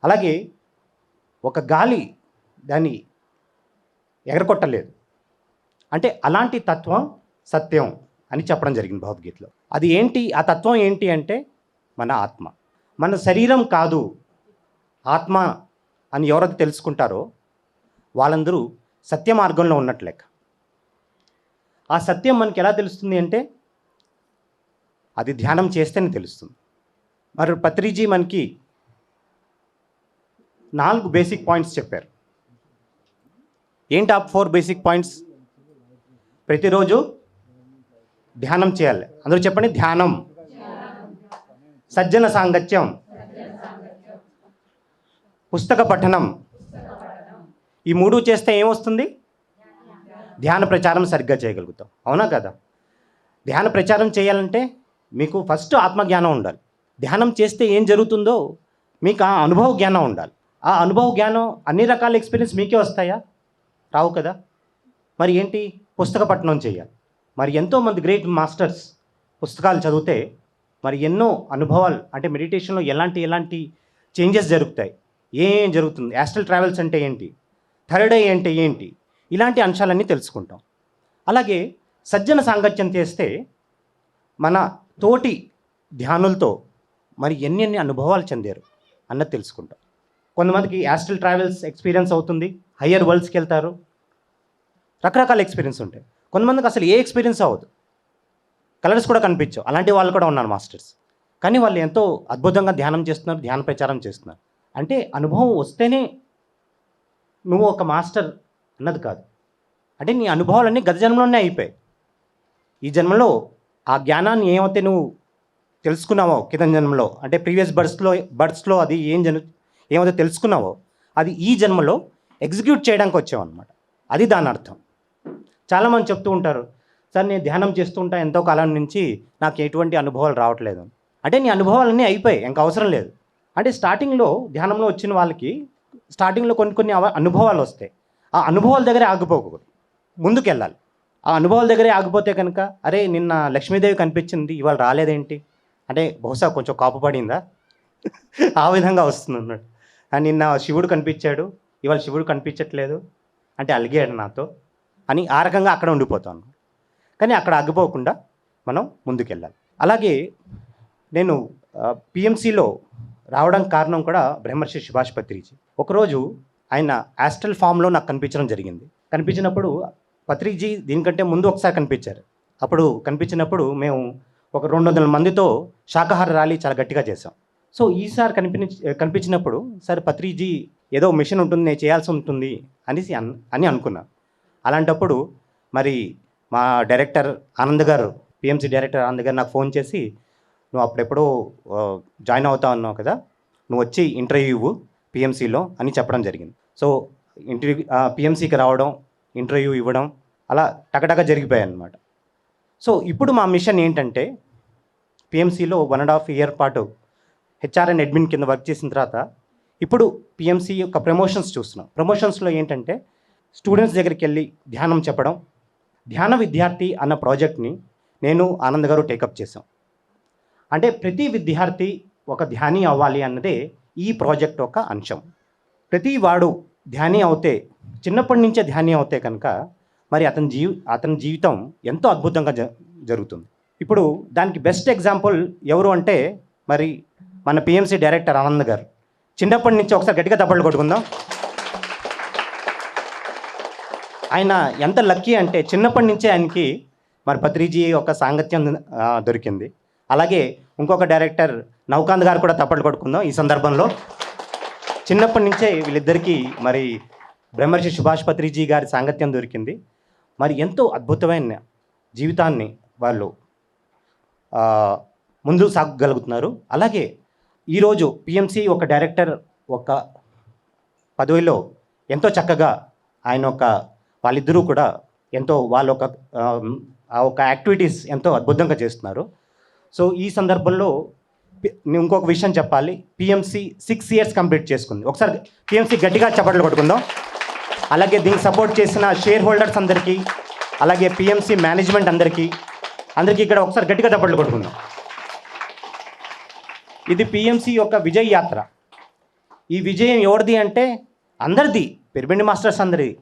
అలాగే ఒక గాలి దాన్ని ఎగరకొట్టలేదు. అంటే అలాంటి తత్వం సత్యం అని చెప్పడం జరిగింది భగవద్గీతలో. అది ఏంటి? ఆ తత్వం ఏంటి అంటే మన ఆత్మ. మన శరీరం కాదు ఆత్మ అని ఎవరైతే తెలుసుకుంటారో వాళ్ళందరూ సత్య మార్గంలో ఉన్నట్లు లెక్క. ఆ సత్యం మనకి ఎలా తెలుస్తుంది అంటే అది ధ్యానం చేస్తేనే తెలుస్తుంది. మరి పత్రిజీ మనకి 4 బేసిక్ పాయింట్స్ చెప్పారు. ఏంటి ఆ 4 బేసిక్ పాయింట్స్? ప్రతిరోజు ధ్యానం చేయాలి. అందరూ చెప్పండి. ధ్యానం, సజ్జన సాంగత్యం, పుస్తక పఠనం. ఈ 3 చేస్తే ఏమొస్తుంది? ధ్యాన ప్రచారం సరిగ్గా చేయగలుగుతాం. అవునా కదా? ధ్యాన ప్రచారం చేయాలంటే మీకు ఫస్ట్ ఆత్మజ్ఞానం ఉండాలి. ధ్యానం చేస్తే ఏం జరుగుతుందో మీకు ఆ అనుభవ జ్ఞానం ఉండాలి. ఆ అనుభవ జ్ఞానం అన్ని రకాల ఎక్స్పీరియన్స్ మీకే వస్తాయా? రావు కదా. మరి ఏంటి? పుస్తక పఠనం చేయాలి. మరి ఎంతోమంది గ్రేట్ మాస్టర్స్ పుస్తకాలు చదివితే మరి ఎన్నో అనుభవాలు, అంటే మెడిటేషన్లో ఎలాంటి చేంజెస్ జరుగుతాయి, ఏం జరుగుతుంది, యాస్ట్రల్ ట్రావెల్స్ అంటే ఏంటి, థర్డ్ ఐ అంటే ఏంటి, ఇలాంటి అంశాలన్నీ తెలుసుకుంటాం. అలాగే సజ్జన సాంగత్యం చేస్తే మన తోటి ధ్యానులతో మరి ఎన్ని అనుభవాలు చెందారు అన్నది తెలుసుకుంటాం. కొంతమందికి యాస్ట్రల్ ట్రావెల్స్ ఎక్స్పీరియన్స్ అవుతుంది, హయ్యర్ వరల్డ్స్కి వెళ్తారు, రకరకాల ఎక్స్పీరియన్స్ ఉంటాయి. కొంతమందికి అసలు ఏ ఎక్స్పీరియన్స్ అవ్వదు, కలర్స్ కూడా కనిపించవు. అలాంటి వాళ్ళు కూడా ఉన్నారు మాస్టర్స్. కానీ వాళ్ళు ఎంతో అద్భుతంగా ధ్యానం చేస్తున్నారు, ధ్యాన ప్రచారం చేస్తున్నారు. అంటే అనుభవం వస్తేనే నువ్వు ఒక మాస్టర్ అన్నది కాదు. అంటే నీ అనుభవాలన్నీ గత జన్మలోనే అయిపోయాయి. ఈ జన్మలో ఆ జ్ఞానాన్ని ఏమైతే నువ్వు తెలుసుకున్నావో కింద జన్మలో, అంటే ప్రీవియస్ బర్త్స్లో అది ఏమైతే తెలుసుకున్నావో అది ఈ జన్మలో ఎగ్జిక్యూట్ చేయడానికి వచ్చావు అనమాట. అది దాని అర్థం. చాలామంది చెప్తూ ఉంటారు, సార్ నేను ధ్యానం చేస్తూ ఉంటా ఎంతో కాలం నుంచి నాకు ఎటువంటి అనుభవాలు రావట్లేదు. అంటే నీ అనుభవాలన్నీ అయిపోయాయి, ఇంకా అవసరం లేదు. అంటే స్టార్టింగ్లో ధ్యానంలో వచ్చిన వాళ్ళకి స్టార్టింగ్లో కొన్ని అనుభవాలు వస్తాయి. ఆ అనుభవాల దగ్గరే ఆగిపోకూడదు, ముందుకెళ్ళాలి. ఆ అనుభవాల దగ్గరే ఆగిపోతే కనుక, అరే నిన్న లక్ష్మీదేవి కనిపించింది ఇవాళ రాలేదేంటి అంటే బహుశా కొంచెం కాపు పడిందా ఆ విధంగా వస్తుంది అన్నట్టు. నిన్న శివుడు కనిపించాడు ఇవాళ శివుడు కనిపించట్లేదు అంటే అలిగాడు నాతో అని ఆ రకంగా అక్కడ ఉండిపోతాను. కానీ అక్కడ ఆగిపోకుండా మనం ముందుకెళ్ళాలి. అలాగే నేను పిఎంసిలో రావడానికి కారణం కూడా బ్రహ్మర్షి సుభాష్ పత్రిజీ. ఒకరోజు ఆయన యాస్ట్రల్ ఫామ్లో నాకు కనిపించడం జరిగింది. కనిపించినప్పుడు పత్రిజీ దీనికంటే ముందు ఒకసారి కనిపించారు. అప్పుడు కనిపించినప్పుడు మేము ఒక 200 మందితో శాకాహార ర్యాలీ చాలా గట్టిగా చేసాం. సో ఈసారి కనిపించినప్పుడు సరే పత్రిజీ ఏదో మిషన్ ఉంటుంది, నేను చేయాల్సి ఉంటుంది అని అనుకున్నా. అలాంటప్పుడు మరి మా డైరెక్టర్ ఆనంద్ గారు, పిఎంసి డైరెక్టర్ ఆనంద్ గారు నాకు ఫోన్ చేసి, నువ్వు అప్పుడెప్పుడో జాయిన్ అవుతా ఉన్నావు కదా, నువ్వు వచ్చి ఇంటర్వ్యూ ఇవ్వు పిఎంసిలో అని చెప్పడం జరిగింది. సో పిఎంసికి రావడం, ఇంటర్వ్యూ ఇవ్వడం అలా టకటక జరిగిపోయాయి అన్నమాట. సో ఇప్పుడు మా మిషన్ ఏంటంటే పిఎంసిలో 1.5 ఇయర్ పాటు హెచ్ఆర్ అండ్ అడ్మిన్ కింద వర్క్ చేసిన తర్వాత ఇప్పుడు పిఎంసి యొక్క ప్రమోషన్స్ చూస్తున్నాం. ప్రమోషన్స్లో ఏంటంటే స్టూడెంట్స్ దగ్గరికి వెళ్ళి ధ్యానం చెప్పడం, ధ్యాన విద్యార్థి అన్న ప్రాజెక్ట్ని నేను ఆనంద్ గారు టేకప్ చేసాం. అంటే ప్రతి విద్యార్థి ఒక ధ్యాని అవ్వాలి అన్నదే ఈ ప్రాజెక్ట్ ఒక అంశం. ప్రతి వాడు ధ్యాని అవుతే, చిన్నప్పటి నుంచే ధ్యాని అవుతే కనుక మరి అతని జీవితం ఎంతో అద్భుతంగా జరుగుతుంది. ఇప్పుడు దానికి బెస్ట్ ఎగ్జాంపుల్ ఎవరు అంటే మరి మన పిఎంసి డైరెక్టర్ ఆనంద్ గారు. చిన్నప్పటి నుంచి ఒకసారి గట్టిగా తప్పట్లు కొట్టుకుందాం. ఆయన ఎంత లక్కీ అంటే చిన్నప్పటి నుంచే ఆయనకి మరి పత్రిజీ ఒక సాంగత్యం దొరికింది. అలాగే ఇంకొక డైరెక్టర్ నౌకాంత్ గారు కూడా తప్పట్లు కొట్టుకుందాం ఈ సందర్భంలో. చిన్నప్పటి నుంచే వీళ్ళిద్దరికీ మరి బ్రహ్మర్షి సుభాష్ పత్రిజీ గారి సాంగత్యం దొరికింది. మరి ఎంతో అద్భుతమైన జీవితాన్ని వాళ్ళు ముందు సాగగలుగుతున్నారు. అలాగే ఈరోజు పిఎంసి ఒక డైరెక్టర్ ఒక పదవిలో ఎంతో చక్కగా వాళ్ళిద్దరూ కూడా ఎంతో వాళ్ళ ఒక యాక్టివిటీస్ ఎంతో అద్భుతంగా చేస్తున్నారు. సో ఈ సందర్భంలో ఇంకొక విషయం చెప్పాలి. పిఎంసి 6 ఇయర్స్ కంప్లీట్ చేసుకుంది. ఒకసారి పిఎంసి గట్టిగా చప్పట్లు కొట్టుకుందాం. అలాగే దీనికి సపోర్ట్ చేసిన షేర్ హోల్డర్స్ అందరికీ, అలాగే పిఎంసి మేనేజ్మెంట్ అందరికీ ఇక్కడ ఒకసారి గట్టిగా చప్పట్లు కొట్టుకుందాం. ఇది పిఎంసి యొక్క విజయ యాత్ర. ఈ విజయం ఎవరిది అంటే అందరిది, పిరమిడ్ మాస్టర్స్ అందరిది.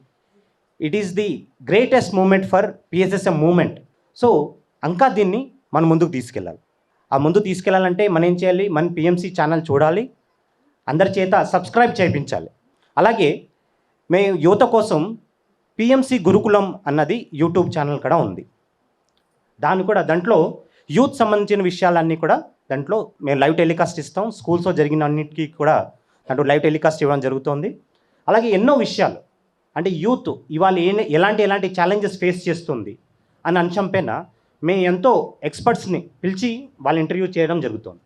It is the greatest moment for PSSM moment. So ఇంకా దీన్ని మనం ముందుకు తీసుకెళ్ళాలి. ఆ ముందుకు తీసుకెళ్ళాలంటే మనం ఏం చేయాలి? మన పిఎంసి ఛానల్ చూడాలి, అందరి చేత సబ్స్క్రైబ్ చేయించాలి. అలాగే మేము యువత కోసం పిఎంసి గురుకులం అన్నది యూట్యూబ్ ఛానల్ కూడా ఉంది. దాంట్లో యూత్ సంబంధించిన విషయాలన్నీ కూడా దాంట్లో మేము లైవ్ టెలికాస్ట్ ఇస్తాం. స్కూల్స్లో జరిగిన అన్నిటికీ కూడా దాంట్లో లైవ్ టెలికాస్ట్ ఇవ్వడం జరుగుతుంది. అలాగే ఎన్నో విషయాలు అంటే యూత్ ఇవాళ ఎలాంటి ఛాలెంజెస్ ఫేస్ చేస్తుంది అన్న అంశం పైన మేము ఎంతో ఎక్స్పర్ట్స్ని పిలిచి వాళ్ళ ఇంటర్వ్యూ చేయడం జరుగుతుంది.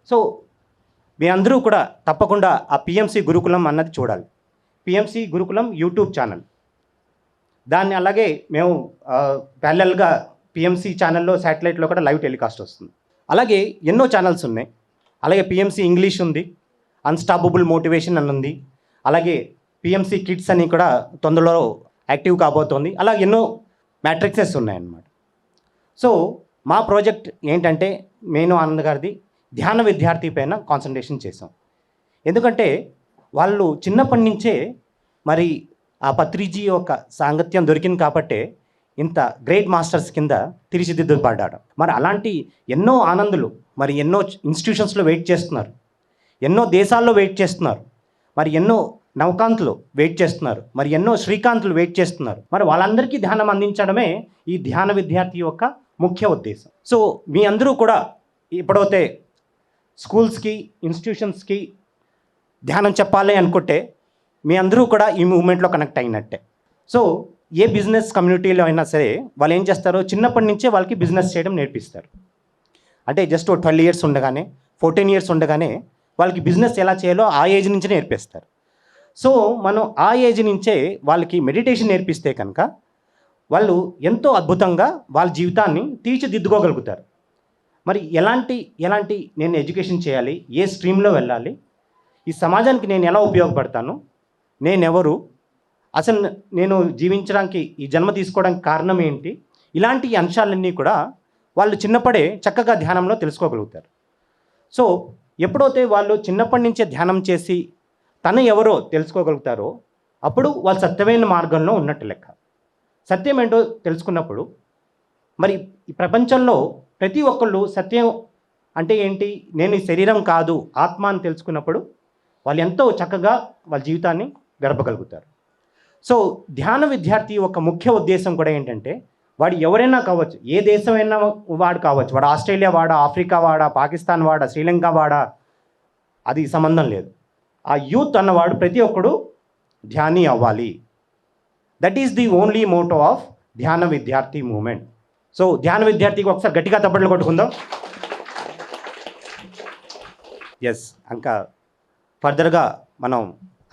సో మీ అందరూ కూడా తప్పకుండా ఆ పిఎంసి గురుకులం అన్నది చూడాలి. పిఎంసి గురుకులం యూట్యూబ్ ఛానల్, దాన్ని అలాగే మేము ప్యారలల్గా పిఎంసి ఛానల్లో శాటిలైట్లో కూడా లైవ్ టెలికాస్ట్ వస్తుంది. అలాగే ఎన్నో ఛానల్స్ ఉన్నాయి. అలాగే పిఎంసి ఇంగ్లీష్ ఉంది, అన్స్టాపబుల్ మోటివేషన్ అని ఉంది. అలాగే పిఎంసి కిడ్స్ అని కూడా తొందరలో యాక్టివ్ కాబోతోంది. అలా ఎన్నో మ్యాట్రిక్సెస్ ఉన్నాయన్నమాట. సో మా ప్రాజెక్ట్ ఏంటంటే నేను ఆనంద్ గారిది ధ్యాన విద్యార్థి పైన కాన్సన్ట్రేషన్ చేసాం. ఎందుకంటే వాళ్ళు చిన్నప్పటి నుంచే మరి ఆ పత్రిజీ యొక్క సాంగత్యం దొరికింది కాబట్టే ఇంత గ్రేట్ మాస్టర్స్ కింద తీర్చిదిద్దబడ్డాడు. మరి అలాంటి ఎన్నో ఆనందులు మరి ఎన్నో ఇన్స్టిట్యూషన్స్లో వెయిట్ చేస్తున్నారు, ఎన్నో దేశాల్లో వెయిట్ చేస్తున్నారు, మరి ఎన్నో నవకాంత్లు వెయిట్ చేస్తున్నారు, మరి ఎన్నో శ్రీకాంత్లు వెయిట్ చేస్తున్నారు. మరి వాళ్ళందరికీ ధ్యానం అందించడమే ఈ ధ్యాన విద్యార్థి యొక్క ముఖ్య ఉద్దేశం. సో మీ అందరూ కూడా ఎప్పుడైతే స్కూల్స్కి ఇన్స్టిట్యూషన్స్కి ధ్యానం చెప్పాలి అనుకుంటే మీ అందరూ కూడా ఈ మూమెంట్లో కనెక్ట్ అయినట్టే. సో ఏ బిజినెస్ కమ్యూనిటీలో అయినా సరే వాళ్ళు ఏం చేస్తారో చిన్నప్పటి నుంచే వాళ్ళకి బిజినెస్ చేయడం నేర్పిస్తారు. అంటే జస్ట్ 12 years ఉండగానే 14 years ఉండగానే వాళ్ళకి బిజినెస్ ఎలా చేయాలో ఆ ఏజ్ నుంచే నేర్పిస్తారు. సో మనం ఆ ఏజ్ నుంచే వాళ్ళకి మెడిటేషన్ నేర్పిస్తే కనుక వాళ్ళు ఎంతో అద్భుతంగా వాళ్ళ జీవితాన్ని తీర్చిదిద్దుకోగలుగుతారు. మరి ఎలాంటి నేను ఎడ్యుకేషన్ చేయాలి, ఏ స్ట్రీమ్లో వెళ్ళాలి, ఈ సమాజానికి నేను ఎలా ఉపయోగపడతాను, నేనెవరు, అసలు నేను జీవించడానికి ఈ జన్మ తీసుకోవడానికి కారణం ఏంటి, ఇలాంటి అంశాలన్నీ కూడా వాళ్ళు చిన్నప్పుడే చక్కగా ధ్యానంలో తెలుసుకోగలుగుతారు. సో ఎప్పుడైతే వాళ్ళు చిన్నప్పటి నుంచే ధ్యానం చేసి తను ఎవరో తెలుసుకోగలుగుతారో అప్పుడు వాళ్ళు సత్యమైన మార్గంలో ఉన్నట్టు లెక్క. సత్యం ఏంటో తెలుసుకున్నప్పుడు మరి ఈ ప్రపంచంలో ప్రతి ఒక్కళ్ళు సత్యం అంటే ఏంటి, నేను ఈ శరీరం కాదు ఆత్మ అని తెలుసుకున్నప్పుడు వాళ్ళు ఎంతో చక్కగా వాళ్ళ జీవితాన్ని గడపగలుగుతారు. సో ధ్యాన విద్యార్థి యొక్క ముఖ్య ఉద్దేశం కూడా ఏంటంటే వాడు ఎవరైనా కావచ్చు, ఏ దేశమైనా వాడు కావచ్చు, వాడు ఆస్ట్రేలియా వాడా, ఆఫ్రికా వాడా, పాకిస్తాన్ వాడా, శ్రీలంక వాడా, అది సంబంధం లేదు. ఆ యూత్ అన్నవాడు ప్రతి ఒక్కడు ధ్యాని అవ్వాలి. That is the only motto of ధ్యాన విద్యార్థి మూమెంట్. సో ధ్యాన విద్యార్థికి ఒకసారి గట్టిగా తప్పట్లు కొట్టుకుందాం. ఎస్, ఇంకా ఫర్దర్గా మనం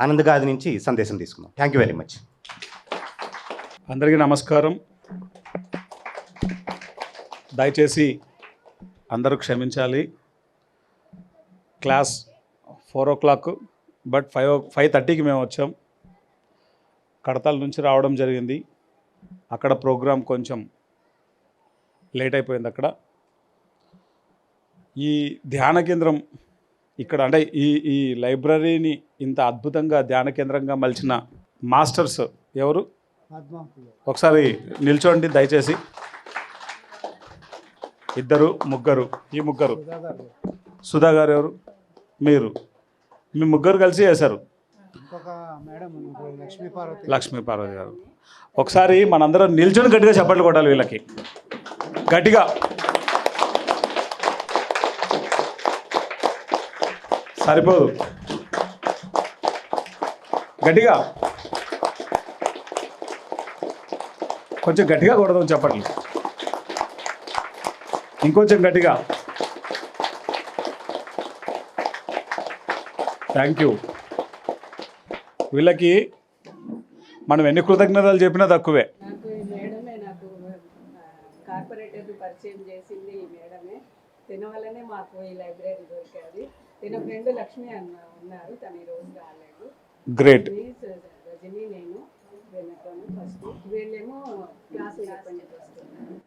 ఆనంద్ గారి నుంచి సందేశం తీసుకుందాం. Thank you very much. అందరికీ నమస్కారం. దయచేసి అందరూ క్షమించాలి. క్లాస్ 4 o'clock బట్ 5:30కి మేము వచ్చాం. కడతాల నుంచి రావడం జరిగింది. అక్కడ ప్రోగ్రాం కొంచెం లేట్ అయిపోయింది. అక్కడ ఈ ధ్యాన కేంద్రం ఇక్కడ అంటే ఈ లైబ్రరీని ఇంత అద్భుతంగా ధ్యాన కేంద్రంగా మలిచిన మాస్టర్స్ ఎవరు? ఒకసారి నిల్చోండి దయచేసి. ఇద్దరు ముగ్గురు, ఈ ముగ్గురు. సుధా గారు ఎవరు? మీరు. మీ ముగ్గురు కలిసి చేశారు. లక్ష్మీ పార్వతి గారు. ఒకసారి మనందరం నిల్చొని గట్టిగా చప్పట్లు కొట్టాలి వీళ్ళకి, గట్టిగా. సరిపోదు, గట్టిగా, కొంచెం గట్టిగా కొడదాం చెప్పట్లు, ఇంకొంచెం గట్టిగా. Thank you. వీళ్ళకి మనం ఎన్ని కృతజ్ఞతలు చెప్పినా తక్కువే. నాకు ఈ మేడమే నాకు కార్పొరేటర్ పరిచయం చేసింది ఈ మేడమే. తిన వల్లనే మాకు ఈ లైబ్రరీ దొరికేది. తిన ఫ్రెండ్ లక్ష్మి అన్న ఉన్నారు, తను ఈ రోజు రాలేదు. గ్రేట్. రజని నేను ఫస్ట్, వీళ్ళేమో క్లాస్ చెప్పండి.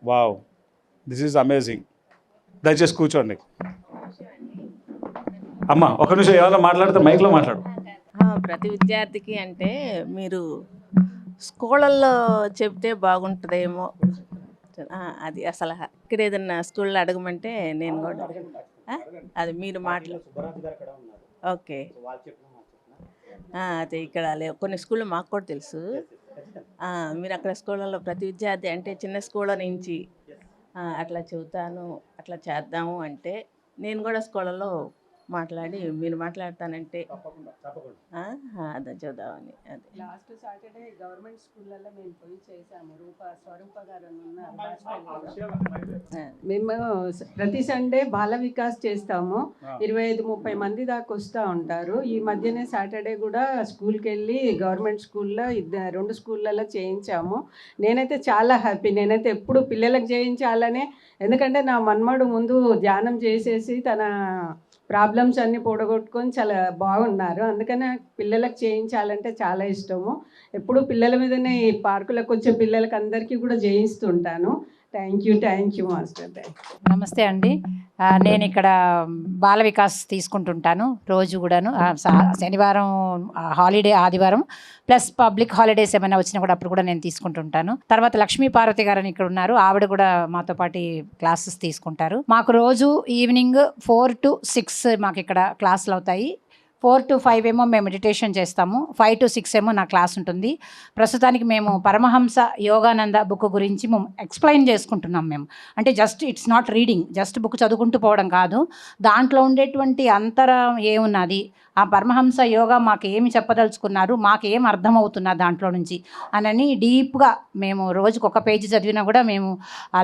Wow, this is amazing. దయచేసి కూర్చోండి. అమ్మ ఒక నిమిషం ఏమైనా మాట్లాడితే మైక్లో మాట్లాడు. ప్రతి విద్యార్థికి అంటే మీరు స్కూళ్ళల్లో చెప్తే బాగుంటుందేమో, అది అసలు ఇక్కడ ఏదన్నా స్కూల్లో అడగమంటే నేను కూడా అది మీరు ఓకే. అదే ఇక్కడ కొన్ని స్కూళ్ళు మాకు కూడా తెలుసు. మీరు అక్కడ స్కూళ్ళల్లో ప్రతి విద్యార్థి అంటే చిన్న స్కూళ్ళ నుంచి అట్లా చెబుతాను, అట్లా చేద్దాము అంటే నేను కూడా స్కూళ్ళలో మాట్లాడి మీరు మాట్లాడతానంటే అదే చూద్దామని. అదే లాస్ట్ సాటర్డే గవర్నమెంట్ స్కూళ్ళల్లో మేము పోయి చేసాము. స్వరూప గారు ఉన్నారు. మేము ప్రతి సండే బాల వికాస్ చేస్తాము. 25-30 మంది దాకా వస్తూ ఉంటారు. ఈ మధ్యనే సాటర్డే కూడా స్కూల్కి వెళ్ళి గవర్నమెంట్ స్కూల్లో 2 స్కూళ్ళల్లో చేయించాము. నేనైతే చాలా హ్యాపీ. నేనైతే ఎప్పుడు పిల్లలకు చేయించాలనే, ఎందుకంటే నా మన్మడు ముందు ధ్యానం చేసేసి తన ప్రాబ్లమ్స్ అన్నీ పొడగొట్టుకొని చాలా బాగున్నారు. అందుకనే పిల్లలకు చేయించాలంటే చాలా ఇష్టము. ఎప్పుడు పిల్లల మీదనే ఈ పార్కులకు వచ్చే పిల్లలకి అందరికీ కూడా చేయిస్తుంటాను. Thank you master. నమస్తే అండి. నేను ఇక్కడ బాల వికాస్ తీసుకుంటుంటాను రోజు కూడాను. శనివారం హాలిడే, ఆదివారం ప్లస్ పబ్లిక్ హాలిడేస్ ఏమైనా వచ్చినా కూడా అప్పుడు కూడా నేను తీసుకుంటుంటాను. తర్వాత లక్ష్మీ పార్వతి గారు అని ఇక్కడ ఉన్నారు, ఆవిడ కూడా మాతో పాటు క్లాసెస్ తీసుకుంటారు. మాకు రోజు ఈవినింగ్ 4 to 6 మాకు ఇక్కడ క్లాసులు అవుతాయి. 4 to 5 ఏమో మేము మెడిటేషన్ చేస్తాము, 5 to 6 ఏమో నా క్లాస్ ఉంటుంది. ప్రస్తుతానికి మేము పరమహంస యోగానంద బుక్ గురించి మేము ఎక్స్ప్లెయిన్ చేసుకుంటున్నాం. మేము అంటే just it's not reading, just book చదువుకుంటూ పోవడం కాదు, దాంట్లో ఉండేటువంటి అంతరం ఏమున్నది, ఆ పరమహంస యోగా మాకు ఏమి చెప్పదలుచుకున్నారు, మాకు ఏం అర్థమవుతున్నారు దాంట్లో నుంచి అని డీప్గా మేము రోజుకు ఒక పేజీ చదివినా కూడా మేము ఆ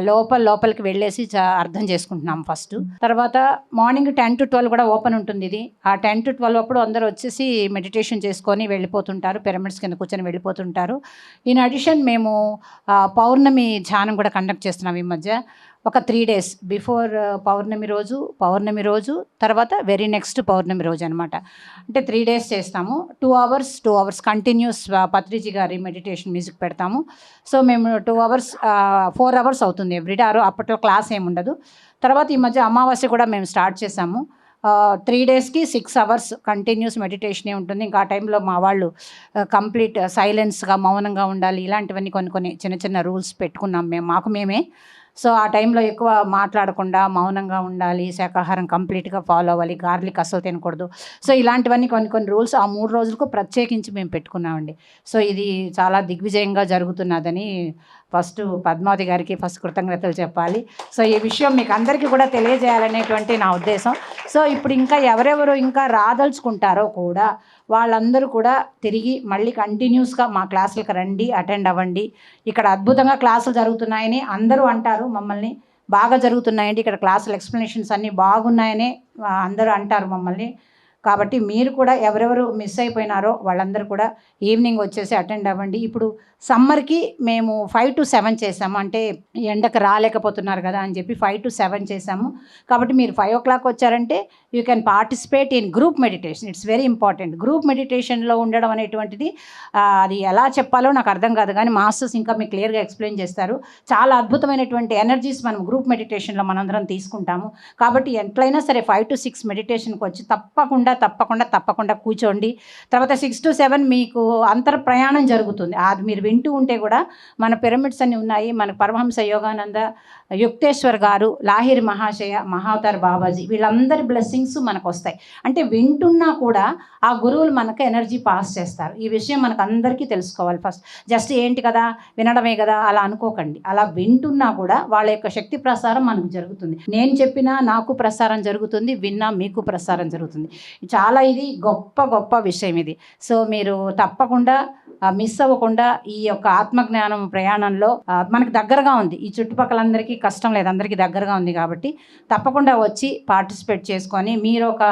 లోపలికి వెళ్ళేసి అర్థం చేసుకుంటున్నాం ఫస్ట్. తర్వాత మార్నింగ్ 10 to 12 కూడా ఓపెన్ ఉంటుంది ఇది. ఆ 10 to 12 అప్పుడు అందరూ వచ్చేసి మెడిటేషన్ చేసుకొని వెళ్ళిపోతుంటారు, పిరమిడ్స్ కింద కూర్చొని వెళ్ళిపోతుంటారు. ఇన్ అడిషన్ మేము పౌర్ణమి ధ్యానం కూడా కండక్ట్ చేస్తున్నాం ఈ మధ్య. ఒక 3 days బిఫోర్ పౌర్ణమి రోజు తర్వాత వెరీ నెక్స్ట్ పౌర్ణమి రోజు అనమాట. అంటే 3 days చేస్తాము. 2 hours కంటిన్యూస్ పత్రిజీ గారి మెడిటేషన్ మ్యూజిక్ పెడతాము. సో మేము 2 hours 4 hours అవుతుంది ఎవ్రీడే. అప్పట్లో క్లాస్ ఏమి ఉండదు. తర్వాత ఈ మధ్య అమావాస్య కూడా మేము స్టార్ట్ చేసాము. 3 daysకి 6 hours కంటిన్యూస్ మెడిటేషనే ఉంటుంది. ఇంకా ఆ టైంలో మా వాళ్ళు కంప్లీట్ సైలెన్స్గా మౌనంగా ఉండాలి, ఇలాంటివన్నీ కొన్ని చిన్న రూల్స్ పెట్టుకున్నాం మాకు మేమే. సో ఆ టైంలో ఎక్కువ మాట్లాడకుండా మౌనంగా ఉండాలి, శాకాహారం కంప్లీట్గా ఫాలో అవ్వాలి, గార్లిక్ అసలు తినకూడదు. సో ఇలాంటివన్నీ కొన్ని రూల్స్ ఆ 3 రోజులకు ప్రత్యేకించి మేము పెట్టుకున్నామండి. సో ఇది చాలా దిగ్విజయంగా జరుగుతున్నదని ఫస్ట్ పద్మావతి గారికి కృతజ్ఞతలు చెప్పాలి. సో ఈ విషయం మీకు అందరికీ కూడా తెలియజేయాలనేటువంటి నా ఉద్దేశం. సో ఇప్పుడు ఇంకా ఎవరెవరు ఇంకా రాదలుచుకుంటారో కూడా వాళ్ళందరూ కూడా తిరిగి మళ్ళీ కంటిన్యూస్గా మా క్లాసులకు రండి, అటెండ్ అవ్వండి. ఇక్కడ అద్భుతంగా క్లాసులు జరుగుతున్నాయని అందరూ అంటారు, మమ్మల్ని బాగా జరుగుతున్నాయండి ఇక్కడ క్లాసులు, ఎక్స్ప్లెనేషన్స్ అన్నీ బాగున్నాయని అందరూ అంటారు మమ్మల్ని. కాబట్టి మీరు కూడా ఎవరెవరు మిస్ అయిపోయినారో వాళ్ళందరూ కూడా ఈవినింగ్ వచ్చేసి అటెండ్ అవ్వండి. ఇప్పుడు సమ్మర్కి మేము 5 to 7 చేసాము, అంటే ఎండకు రాలేకపోతున్నారు కదా అని చెప్పి 5 to 7 చేసాము. కాబట్టి మీరు 5 o'clock వచ్చారంటే you can participate in group meditation. It's very important. Group మెడిటేషన్లో ఉండడం అనేటువంటిది అది ఎలా చెప్పాలో నాకు అర్థం కాదు, కానీ మాస్టర్స్ ఇంకా మీకు క్లియర్గా ఎక్స్ప్లెయిన్ చేస్తారు. చాలా అద్భుతమైనటువంటి ఎనర్జీస్ మనం గ్రూప్ మెడిటేషన్లో మనందరం తీసుకుంటాము. కాబట్టి ఎట్లయినా సరే 5 to 6 మెడిటేషన్కి వచ్చి తప్పకుండా కూర్చోండి. తర్వాత 6 to 7 మీకు అంతర్ ప్రయాణం జరుగుతుంది. అది మీరు వింటూ ఉంటే కూడా మన పిరమిడ్స్ అన్నీ ఉన్నాయి. మన పరమహంస యోగానంద, యుక్తేశ్వర్ గారు, లాహిర్ మహాశయ, మహావతార్ బాబాజీ, వీళ్ళందరి బ్లెస్సింగ్స్ మనకు వస్తాయి. అంటే వింటున్నా కూడా ఆ గురువులు మనకు ఎనర్జీ పాస్ చేస్తారు. ఈ విషయం మనకు అందరికీ తెలుసుకోవాలి. ఫస్ట్ జస్ట్ ఏంటి కదా వినడమే కదా అలా అనుకోకండి. అలా వింటున్నా కూడా వాళ్ళ యొక్క శక్తి ప్రసారం మనకు జరుగుతుంది. నేను చెప్పినా నాకు ప్రసారం జరుగుతుంది, విన్నా మీకు ప్రసారం జరుగుతుంది. చాలా ఇది గొప్ప విషయం ఇది. సో మీరు తప్పకుండా మిస్ అవ్వకుండా ఈ యొక్క ఆత్మజ్ఞానం ప్రయాణంలో మనకు దగ్గరగా ఉంది. ఈ చుట్టుపక్కలందరికీ కష్టం లేదు, అందరికీ దగ్గరగా ఉంది. కాబట్టి తప్పకుండా వచ్చి పార్టిసిపేట్ చేసుకొని మీరు ఒక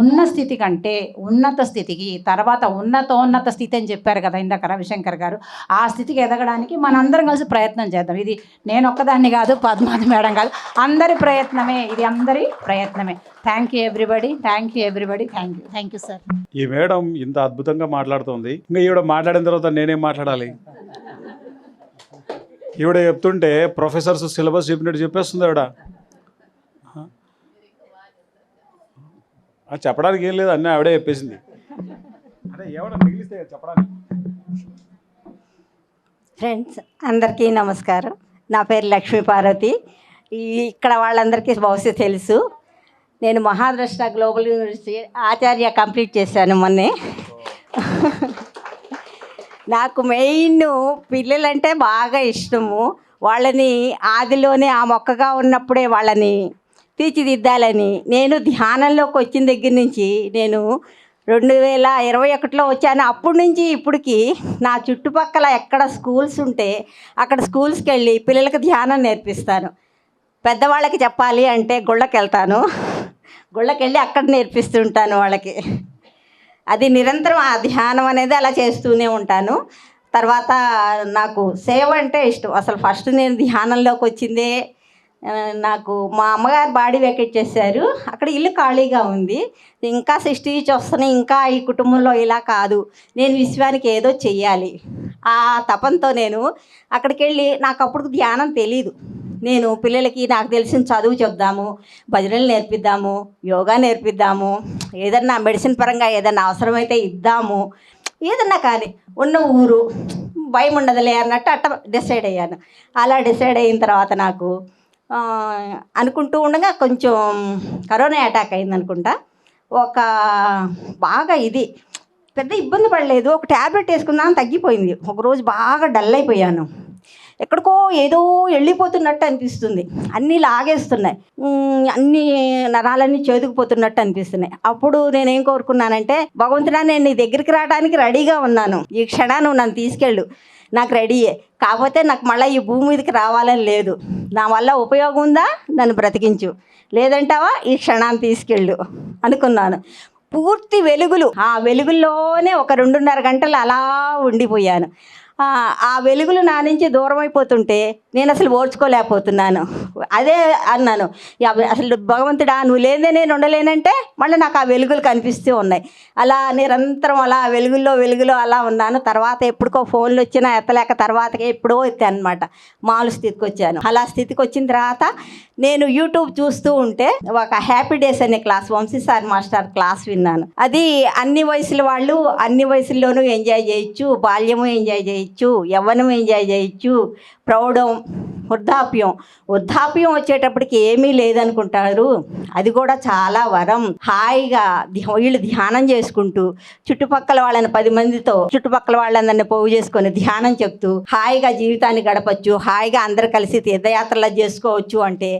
ఉన్న స్థితి కంటే ఉన్నత స్థితికి, తర్వాత ఉన్నత స్థితి అని చెప్పారు కదా ఇందాక రవిశంకర్ గారు, ఆ స్థితికి ఎదగడానికి మనందరం కలిసి ప్రయత్నం చేద్దాం. ఇది నేను ఒక్కదాన్ని కాదు, పద్మావతి మేడం కాదు, అందరి ప్రయత్నమే, ఇది అందరి ప్రయత్నమే. Thank you everybody. Thank you sir. ఈ మేడం ఇంత అద్భుతంగా మాట్లాడుతుంది, ఇంకా ఈవిడ మాట్లాడిన తర్వాత నేనేం మాట్లాడాలి? ఈవిడ చెప్తుంటే ప్రొఫెసర్స్ సిలబస్ చెప్పినట్టు చెప్పేస్తుంది ఆవిడ. చెప్పడానికి ఏం లేదు, అన్నీ ఆవిడే చెప్పేసింది. అంటే ఏమన్నా మిగిలిస్తే చెప్పడానికి. ఫ్రెండ్స్ అందరికీ నమస్కారం. నా పేరు లక్ష్మీ పార్వతి. ఇక్కడ వాళ్ళందరికీ బహుశా తెలుసు, నేను మహాద్రష్ట గ్లోబల్ యూనివర్సిటీ ఆచార్య కంప్లీట్ చేశాను మొన్నే. నాకు మెయిన్ పిల్లలంటే బాగా ఇష్టము. వాళ్ళని ఆదిలోనే ఆ మొక్కగా ఉన్నప్పుడే వాళ్ళని తీర్చిదిద్దాలని నేను ధ్యానంలోకి వచ్చిన దగ్గర నుంచి, నేను 2021లో వచ్చాను. అప్పటి నుంచి ఇప్పటికి నా చుట్టుపక్కల ఎక్కడ స్కూల్స్ ఉంటే అక్కడ స్కూల్స్కి వెళ్ళి పిల్లలకి ధ్యానం నేర్పిస్తాను. పెద్దవాళ్ళకి చెప్పాలి అంటే గుళ్ళకి వెళ్తాను, గుళ్ళకి వెళ్ళి అక్కడ నేర్పిస్తుంటాను వాళ్ళకి. అది నిరంతరం ఆ ధ్యానం అనేది అలా చేస్తూనే ఉంటాను. తర్వాత నాకు సేవ అంటే ఇష్టం. అసలు ఫస్ట్ నేను ధ్యానంలోకి వచ్చిందే నాకు మా అమ్మగారు బాడీ వెకేట్ చేశారు. అక్కడ ఇల్లు ఖాళీగా ఉంది. ఇంకా 60 వస్తున్నాయి. ఇంకా ఈ కుటుంబంలో ఇలా కాదు, నేను విశ్వానికి ఏదో చెయ్యాలి. ఆ తపంతో నేను అక్కడికి వెళ్ళి, నాకు అప్పుడు ధ్యానం తెలీదు. నేను పిల్లలకి నాకు తెలిసిన చదువు చెప్దాము, భజనలు నేర్పిద్దాము, యోగా నేర్పిద్దాము, ఏదన్నా మెడిసిన్ పరంగా ఏదన్నా అవసరమైతే ఇద్దాము, ఏదన్నా కానీ ఉన్న ఊరు భయం ఉండదులే అన్నట్టు అట్ట డిసైడ్ అయ్యాను. అలా డిసైడ్ అయిన తర్వాత నాకు అనుకుంటూ ఉండగా కొంచెం కరోనా అటాక్ అయింది అనుకుంటా. ఒక బాగా ఇది పెద్ద ఇబ్బంది పడలేదు. ఒక ట్యాబ్లెట్ వేసుకున్నాను, తగ్గిపోయింది. ఒకరోజు బాగా డల్ అయిపోయాను. ఎక్కడికో ఏదో వెళ్ళిపోతున్నట్టు అనిపిస్తుంది. అన్నీ లాగేస్తున్నాయి, అన్ని నరాలన్నీ చేదుకుపోతున్నట్టు అనిపిస్తున్నాయి. అప్పుడు నేనేం కోరుకున్నానంటే, భగవంతుడా, నేను నీ దగ్గరికి రావడానికి రెడీగా ఉన్నాను. ఈ క్షణాన్ని నువ్వు నన్ను తీసుకెళ్ళు, నాకు రెడీయే. కాకపోతే నాకు మళ్ళీ ఈ భూమి మీదకి రావాలని లేదు. నా వల్ల ఉపయోగం ఉందా, నన్ను బ్రతికించు, లేదంటావా ఈ క్షణాన్ని తీసుకెళ్ళు అనుకున్నాను. పూర్తి వెలుగులు, ఆ వెలుగుల్లోనే ఒక 2.5 గంటలు అలా ఉండిపోయాను. ఆ వెలుగులు నా నుంచి దూరం అయిపోతుంటే నేను అసలు ఓర్చుకోలేకపోతున్నాను. అదే అన్నాను, అసలు భగవంతుడా, నువ్వు లేదే నేను ఉండలేనంటే మళ్ళీ నాకు ఆ వెలుగులు కనిపిస్తూ ఉన్నాయి. అలా నిరంతరం అలా వెలుగులో అలా ఉన్నాను. తర్వాత ఎప్పుడుకో ఫోన్లు వచ్చినా ఎత్తలేక తర్వాతకే ఎప్పుడో ఎత్తాను అనమాట. మామూలు స్థితికి వచ్చాను. అలా స్థితికి వచ్చిన తర్వాత నేను యూట్యూబ్ చూస్తూ ఉంటే ఒక హ్యాపీ డేస్ అనే class, Vamshi sir master class విన్నాను. అది అన్ని వయసుల వాళ్ళు అన్ని వయసుల్లోనూ ఎంజాయ్ చేయొచ్చు. బాల్యము ఎంజాయ్ చేయొచ్చు, యవ్వనం ఎంజాయ్ చేయొచ్చు, ప్రౌఢం, వృద్ధాప్యం వచ్చేటప్పటికి ఏమీ లేదనుకుంటారు. అది కూడా చాలా వరం. హాయిగా వీళ్ళు ధ్యానం చేసుకుంటూ చుట్టుపక్కల వాళ్ళని 10 మందితో చుట్టుపక్కల వాళ్ళందరినీ పోగు చేసుకొని ధ్యానం చెప్తూ హాయిగా జీవితాన్ని గడపచ్చు, హాయిగా అందరు కలిసి తీర్థయాత్రలు చేసుకోవచ్చు. అంటే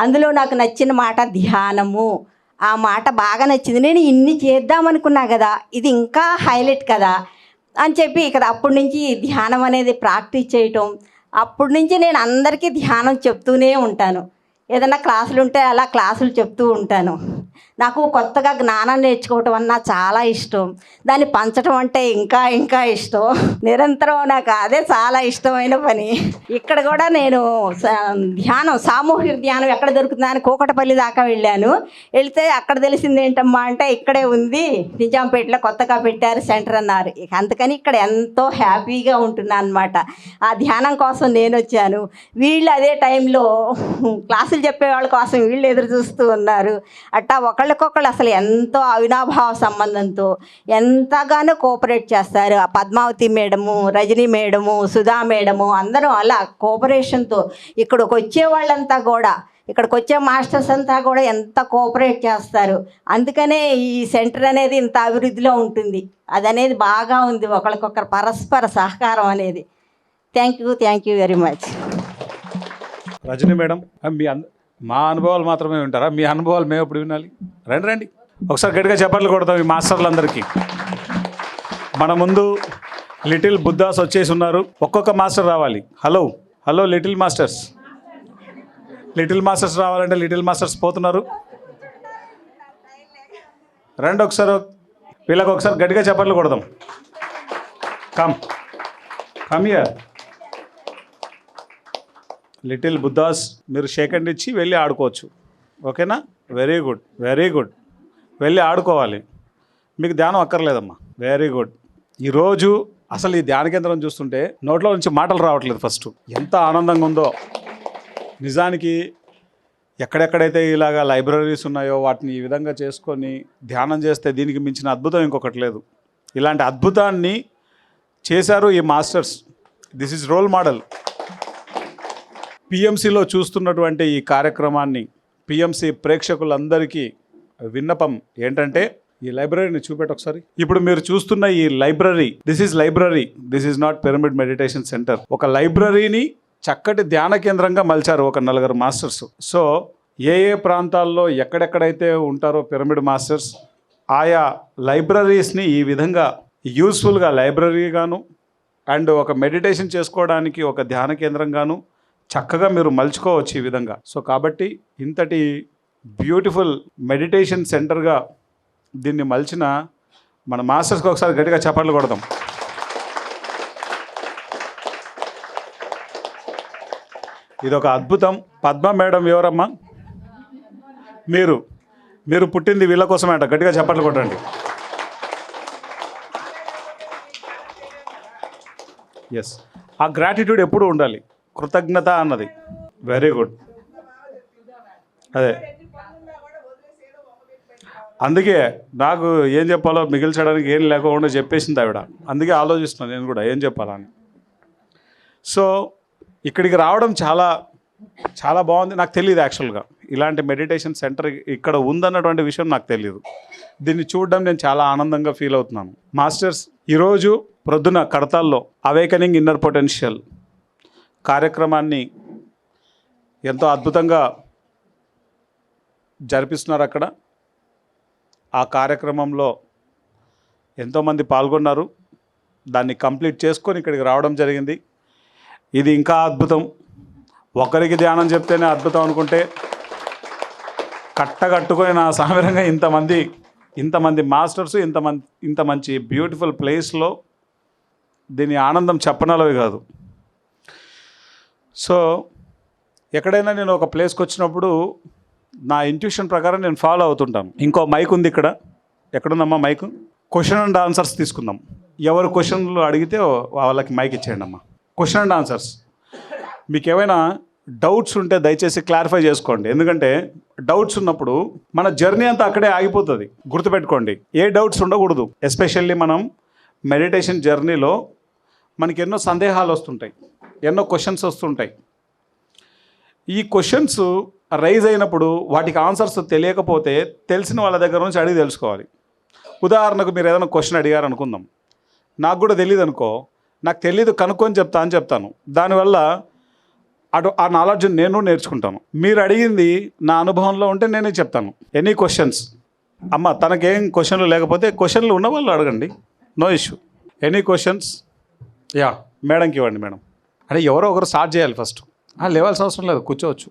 అందులో నాకు నచ్చిన మాట ధ్యానము. ఆ మాట బాగా నచ్చింది. నేను ఇన్ని చేద్దామనుకున్నా కదా, ఇది ఇంకా హైలైట్ కదా అని చెప్పి ఇక్కడ అప్పటి నుంచి ధ్యానం అనేది ప్రాక్టీస్ చేయటం. అప్పటి నుంచి నేను అందరికీ ధ్యానం చెప్తూనే ఉంటాను. ఏదైనా క్లాసులు ఉంటే అలా క్లాసులు చెప్తూ ఉంటాను. నాకు కొత్తగా జ్ఞానం నేర్చుకోవటం అన్నా చాలా ఇష్టం. దాన్ని పంచడం అంటే ఇంకా ఇష్టం. నిరంతరం నాకు అదే చాలా ఇష్టమైన పని. ఇక్కడ కూడా నేను ధ్యానం, సామూహిక ధ్యానం ఎక్కడ దొరుకుతుందా అని కూకటపల్లి దాకా వెళ్ళాను. వెళ్తే అక్కడ తెలిసింది ఏంటమ్మా అంటే, ఇక్కడే ఉంది, నిజాంపేటలో కొత్తగా పెట్టారు సెంటర్ అన్నారు. అందుకని ఇక్కడ ఎంతో హ్యాపీగా ఉంటున్నాను అనమాట. ఆ ధ్యానం కోసం నేను వచ్చాను. వీళ్ళు అదే టైంలో క్లాసులు చెప్పేవాళ్ళ కోసం వీళ్ళు ఎదురు చూస్తూ ఉన్నారు. అట్టా ఒకళ్ళకొకళ్ళు అసలు ఎంతో అవినాభావ సంబంధంతో ఎంతగానో కోఆపరేట్ చేస్తారు. ఆ Padmavathi madam, Rajani madam, Sudha madam అందరూ అలా కోఆపరేషన్తో ఇక్కడికి వచ్చే వాళ్ళంతా కూడా, ఇక్కడికి వచ్చే మాస్టర్స్ అంతా కూడా ఎంత కోఆపరేట్ చేస్తారు. అందుకనే ఈ సెంటర్ అనేది ఇంత అభివృద్ధిలో ఉంటుంది. అదనేది బాగా ఉంది, ఒకరికొకరు పరస్పర సహకారం అనేది. Thank you very much. Rajani madam, మా అనుభవాలు మాత్రమే వింటారా? మీ అనుభవాలు మేము ఎప్పుడు వినాలి? రండి ఒకసారి గట్టిగా చప్పట్లు కొడతాం ఈ మాస్టర్లందరికీ. మన ముందు లిటిల్ బుద్ధాస్ వచ్చేసి ఉన్నారు. ఒక్కొక్క మాస్టర్ రావాలి. హలో లిటిల్ మాస్టర్స్ రావాలంటే లిటిల్ మాస్టర్స్ పోతున్నారు. రండి ఒకసారి, వీళ్ళకి ఒకసారి గట్టిగా చప్పట్లు కొడదాం. Come here. లిటిల్ బుద్ధాస్, మీరు షేక్ హ్యాండ్ ఇచ్చి వెళ్ళి ఆడుకోవచ్చు. ఓకేనా? Very good. వెళ్ళి ఆడుకోవాలి. మీకు ధ్యానం అక్కర్లేదమ్మా. Very good. ఈరోజు అసలు ఈ ధ్యాన కేంద్రం చూస్తుంటే నోట్లో నుంచి మాటలు రావట్లేదు. ఫస్ట్ ఎంత ఆనందంగా ఉందో. నిజానికి ఎక్కడెక్కడైతే ఇలాగా లైబ్రరీస్ ఉన్నాయో వాటిని ఈ విధంగా చేసుకొని ధ్యానం చేస్తే దీనికి మించిన అద్భుతం ఇంకొకటి లేదు. ఇలాంటి అద్భుతాన్ని చేశారు ఈ masters. This is role model. పిఎంసిలో చూస్తున్నటువంటి ఈ కార్యక్రమాన్ని పిఎంసి ప్రేక్షకులందరికీ విన్నపం ఏంటంటే, ఈ లైబ్రరీని చూపెట్టు ఒకసారి. ఇప్పుడు మీరు చూస్తున్న ఈ library, this is not pyramid meditation centre. ఒక లైబ్రరీని చక్కటి ధ్యాన కేంద్రంగా మలిచారు ఒక 4 మాస్టర్స్. సో ఏ ప్రాంతాల్లో ఎక్కడెక్కడైతే ఉంటారో పిరమిడ్ మాస్టర్స్, ఆయా లైబ్రరీస్ని ఈ విధంగా యూస్ఫుల్గా లైబ్రరీగాను అండ్ ఒక మెడిటేషన్ చేసుకోవడానికి ఒక ధ్యాన కేంద్రంగాను చక్కగా మీరు మలుచుకోవచ్చు ఈ విధంగా. సో కాబట్టి ఇంతటి బ్యూటిఫుల్ మెడిటేషన్ సెంటర్గా దీన్ని మలిచిన మన మాస్టర్స్కి ఒకసారి గట్టిగా చప్పట్లు కొడదాం. ఇదొక అద్భుతం. పద్మ మేడం ఎవరమ్మా? మీరు పుట్టింది వీళ్ళ కోసమే అంట. గట్టిగా చప్పట్లు కొట్టండి. ఎస్, ఆ గ్రాటిట్యూడ్ ఎప్పుడూ ఉండాలి, కృతజ్ఞత అన్నది. Very good. అదే అందుకే నాకు ఏం చెప్పాలో మిగిల్చడానికి ఏం లేకుండా చెప్పేసింది ఆవిడ. అందుకే ఆలోచిస్తున్నాను నేను కూడా ఏం చెప్పాలని. సో ఇక్కడికి రావడం చాలా చాలా బాగుంది. నాకు తెలియదు యాక్చువల్గా ఇలాంటి మెడిటేషన్ సెంటర్ ఇక్కడ ఉందన్నటువంటి విషయం నాకు తెలియదు. దీన్ని చూడడం నేను చాలా ఆనందంగా ఫీల్ అవుతున్నాను. మాస్టర్స్, ఈరోజు ప్రొద్దున కడతాల్లో అవేకనింగ్ ఇన్నర్ పొటెన్షియల్ కార్యక్రమాన్ని ఎంతో అద్భుతంగా జరిపిస్తున్నారు. అక్కడ ఆ కార్యక్రమంలో ఎంతోమంది పాల్గొన్నారు. దాన్ని కంప్లీట్ చేసుకొని ఇక్కడికి రావడం జరిగింది. ఇది ఇంకా అద్భుతం. ఒకరికి ధ్యానం చెప్తేనే అద్భుతం అనుకుంటే కట్టకట్టుకొని నా సామిరంగా ఇంతమంది మాస్టర్స్ ఇంత మంచి బ్యూటిఫుల్ ప్లేస్లో దీని ఆనందం చెప్పనలవి కాదు. సో ఎక్కడైనా నేను ఒక ప్లేస్కి వచ్చినప్పుడు నా ఇంట్యూషన్ ప్రకారం నేను ఫాలో అవుతుంటాను. ఇంకో మైక్ ఉంది ఇక్కడ. ఎక్కడుందమ్మా మైక్? క్వశ్చన్ అండ్ ఆన్సర్స్ తీసుకుందాం. ఎవరు క్వశ్చన్లు అడిగితే వాళ్ళకి మైక్ ఇచ్చేయండి అమ్మా. Question and answers. మీకు ఏమైనా డౌట్స్ ఉంటే దయచేసి క్లారిఫై చేసుకోండి. ఎందుకంటే డౌట్స్ ఉన్నప్పుడు మన జర్నీ అంతా అక్కడే ఆగిపోతుంది. గుర్తుపెట్టుకోండి, ఏ డౌట్స్ ఉండకూడదు. ఎస్పెషల్లీ మనం మెడిటేషన్ జర్నీలో మనకి ఎన్నో సందేహాలు వస్తుంటాయి, ఎన్నో క్వశ్చన్స్ వస్తుంటాయి. ఈ క్వశ్చన్స్ రైజ్ అయినప్పుడు వాటికి ఆన్సర్స్ తెలియకపోతే తెలిసిన వాళ్ళ దగ్గర నుంచి అడిగి తెలుసుకోవాలి. ఉదాహరణకు మీరు ఏదైనా క్వశ్చన్ అడిగారు అనుకుందాం, నాకు కూడా తెలియదు అనుకో, నాకు తెలియదు కనుక్కొని చెప్తాను. దానివల్ల ఆ నాలెడ్జ్ నేను నేర్చుకుంటాను. మీరు అడిగింది నా అనుభవంలో ఉంటే నేనే చెప్తాను. ఎనీ క్వశ్చన్స్ అమ్మ, తనకేం క్వశ్చన్లు లేకపోతే క్వశ్చన్లు ఉన్న వాళ్ళు అడగండి, no issue. Any questions? Yeah, మేడంకి ఇవ్వండి. మేడం అంటే ఎవరో ఒకరు స్టార్ట్ చేయాలి ఫస్ట్. లేవాల్సిన అవసరం లేదు, కూర్చోవచ్చు.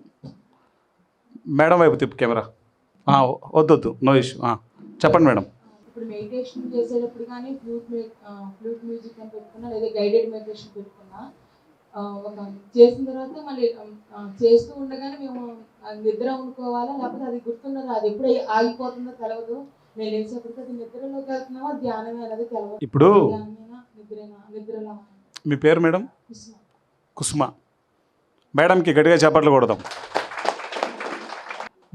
మేడం వైపు తిప్పు కెమెరా. వద్దు, నో ఇష్యూ. చెప్పండి మేడం. ఇప్పుడు మెడిటేషన్ చేసేటప్పుడు కానీ ఫ్లూట్ మ్యూజిక్ అని పెట్టుకున్నా, లేదా గైడెడ్ మెడిటేషన్ పెట్టుకున్నా, ఒక చేసిన తర్వాత మళ్ళీ చేస్తూ ఉండగానే మేము నిద్ర అనుకోవాలా, లేకపోతే అది గుర్తున్నదో, అది ఎప్పుడు ఆగిపోతుందో తెలియదు. నేను లేచేప్పటికి అది నిద్రలోకి వెళ్తున్నామా ధ్యానమే అనేది తెలియదు. ఇప్పుడు నిద్రలో. మీ పేరు మేడం? కుసుమ. మేడంకి గట్టిగా చప్పట్లు కొడదాం.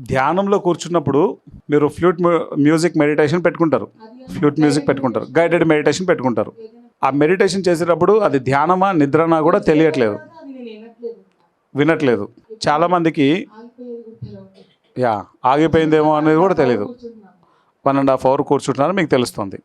ధ్యానంలో కూర్చున్నప్పుడు మీరు ఫ్లూట్ మ్యూజిక్ మెడిటేషన్ పెట్టుకుంటారు, గైడెడ్ మెడిటేషన్ పెట్టుకుంటారు. ఆ మెడిటేషన్ చేసేటప్పుడు అది ధ్యానమా నిద్రనా కూడా తెలియట్లేదు, వినట్లేదు. చాలామందికి ఆగిపోయిందేమో అనేది కూడా తెలియదు. 1.5 hour కూర్చుంటున్నారు, మీకు తెలుస్తుంది.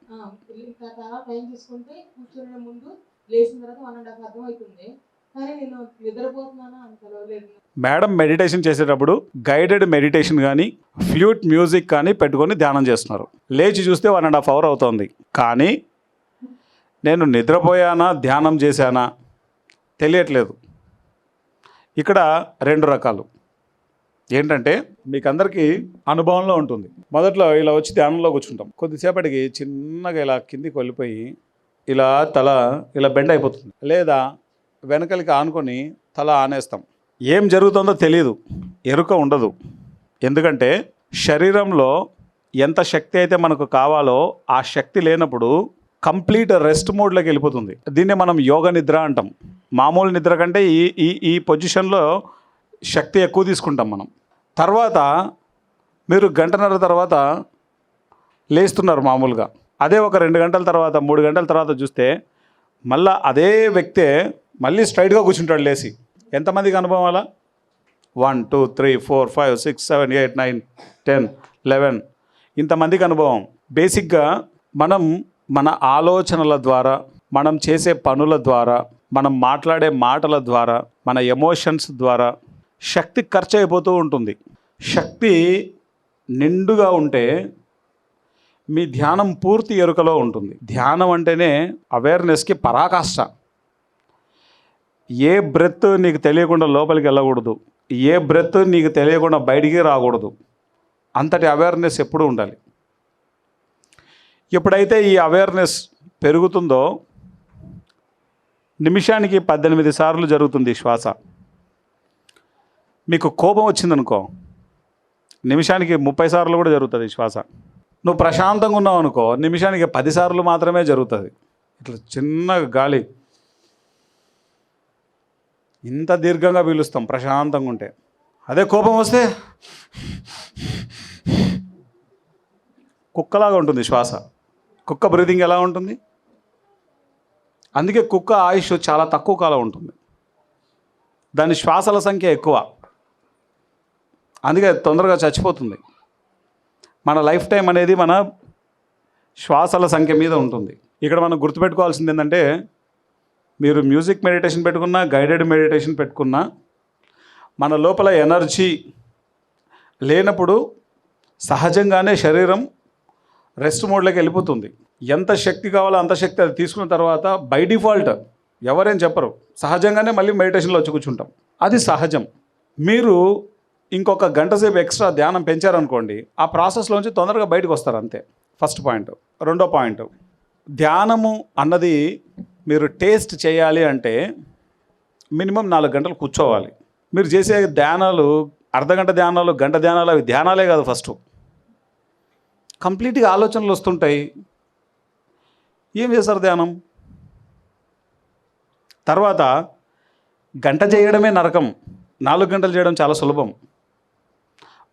మేడం మెడిటేషన్ చేసేటప్పుడు గైడెడ్ మెడిటేషన్ కానీ ఫ్లూట్ మ్యూజిక్ కానీ పెట్టుకొని ధ్యానం చేస్తున్నారు. లేచి చూస్తే 1.5 hour అవుతుంది. కానీ నేను నిద్రపోయానా ధ్యానం చేశానా తెలియట్లేదు. ఇక్కడ 2 రకాలు. ఏంటంటే మీకు అందరికీ అనుభవంలో ఉంటుంది. మొదట్లో ఇలా వచ్చి ధ్యానంలో కూర్చుంటాం, కొద్దిసేపటికి చిన్నగా ఇలా కిందికి వెళ్ళిపోయి ఇలా తల ఇలా బెండ్ అయిపోతుంది, లేదా వెనకలికి ఆనుకొని తల ఆనేస్తాం. ఏం జరుగుతుందో తెలియదు, ఎరుక ఉండదు. ఎందుకంటే శరీరంలో ఎంత శక్తి అయితే మనకు కావాలో ఆ శక్తి లేనప్పుడు కంప్లీట్ రెస్ట్ మోడ్లోకి వెళ్ళిపోతుంది. దీన్నే మనం యోగ నిద్ర అంటాం. మామూలు నిద్ర కంటే ఈ పొజిషన్లో శక్తి ఎక్కువ తీసుకుంటాం మనం. తర్వాత మీరు 1.5 గంటల తర్వాత లేస్తున్నారు మామూలుగా. అదే ఒక 2 గంటల తర్వాత 3 గంటల తర్వాత చూస్తే మళ్ళీ అదే వ్యక్తే మళ్ళీ స్ట్రైట్గా కూర్చుంటాడు లేచి. ఎంతమందికి అనుభవం అలా? 1 2 3 4 5 6 7 8 9 10 11 ఇంతమందికి అనుభవం. బేసిక్గా మనం మన ఆలోచనల ద్వారా, మనం చేసే పనుల ద్వారా, మనం మాట్లాడే మాటల ద్వారా, మన ఎమోషన్స్ ద్వారా శక్తి ఖర్చు అయిపోతూ ఉంటుంది. శక్తి నిండుగా ఉంటే మీ ధ్యానం పూర్తి ఎరుకలో ఉంటుంది. ధ్యానం అంటేనే అవేర్నెస్కి పరాకాష్ట. ఏ బ్రెత్ నీకు తెలియకుండా లోపలికి వెళ్ళకూడదు, ఏ బ్రెత్ నీకు తెలియకుండా బయటికి రాకూడదు. అంతటి అవేర్నెస్ ఎప్పుడూ ఉండాలి. ఎప్పుడైతే ఈ అవేర్నెస్ పెరుగుతుందో నిమిషానికి 18 సార్లు జరుగుతుంది శ్వాస. మీకు కోపం వచ్చిందనుకో, నిమిషానికి 30 సార్లు కూడా జరుగుతుంది శ్వాస. నువ్వు ప్రశాంతంగా ఉన్నావు అనుకో, నిమిషానికి 10 సార్లు మాత్రమే జరుగుతుంది. ఇట్లా చిన్న గాలి ఇంత దీర్ఘంగా పీలుస్తాం ప్రశాంతంగా ఉంటే. అదే కోపం వస్తే కుక్కలాగా ఉంటుంది శ్వాస. కుక్క బ్రీతింగ్ ఎలా ఉంటుంది? అందుకే కుక్క ఆయుష్ చాలా తక్కువ కాలం ఉంటుంది, దాని శ్వాసల సంఖ్య ఎక్కువ, అందుకే తొందరగా చచ్చిపోతుంది. మన లైఫ్ టైం అనేది మన శ్వాసల సంఖ్య మీద ఉంటుంది. ఇక్కడ మనం గుర్తుపెట్టుకోవాల్సింది ఏంటంటే, మీరు మ్యూజిక్ మెడిటేషన్ పెట్టుకున్నా, గైడెడ్ మెడిటేషన్ పెట్టుకున్నా, మన లోపల ఎనర్జీ లేనప్పుడు సహజంగానే శరీరం రెస్ట్ మోడ్లోకి వెళ్ళిపోతుంది. ఎంత శక్తి కావాలో అంత శక్తి అది తీసుకున్న తర్వాత బై డిఫాల్ట్ ఎవరేం చెప్పరు, సహజంగానే మళ్ళీ మెడిటేషన్లో వచ్చి కూర్చుంటాం. అది సహజం. మీరు ఇంకొక గంట సేపు ఎక్స్ట్రా ధ్యానం పెంచారనుకోండి, ఆ ప్రాసెస్లోంచి తొందరగా బయటకు వస్తారు, అంతే. First point. రెండో పాయింట్, ధ్యానము అన్నది మీరు టేస్ట్ చేయాలి అంటే మినిమం 4 గంటలు కూర్చోవాలి. మీరు చేసే ధ్యానాలు అర్ధగంట ధ్యానాలు, గంట ధ్యానాలు, అవి ధ్యానాలే కాదు. ఫస్ట్ కంప్లీట్గా ఆలోచనలు వస్తుంటాయి, ఏం చేస్తారు ధ్యానం? తర్వాత గంట చేయడమే నరకం, 4 గంటలు చేయడం చాలా సులభం.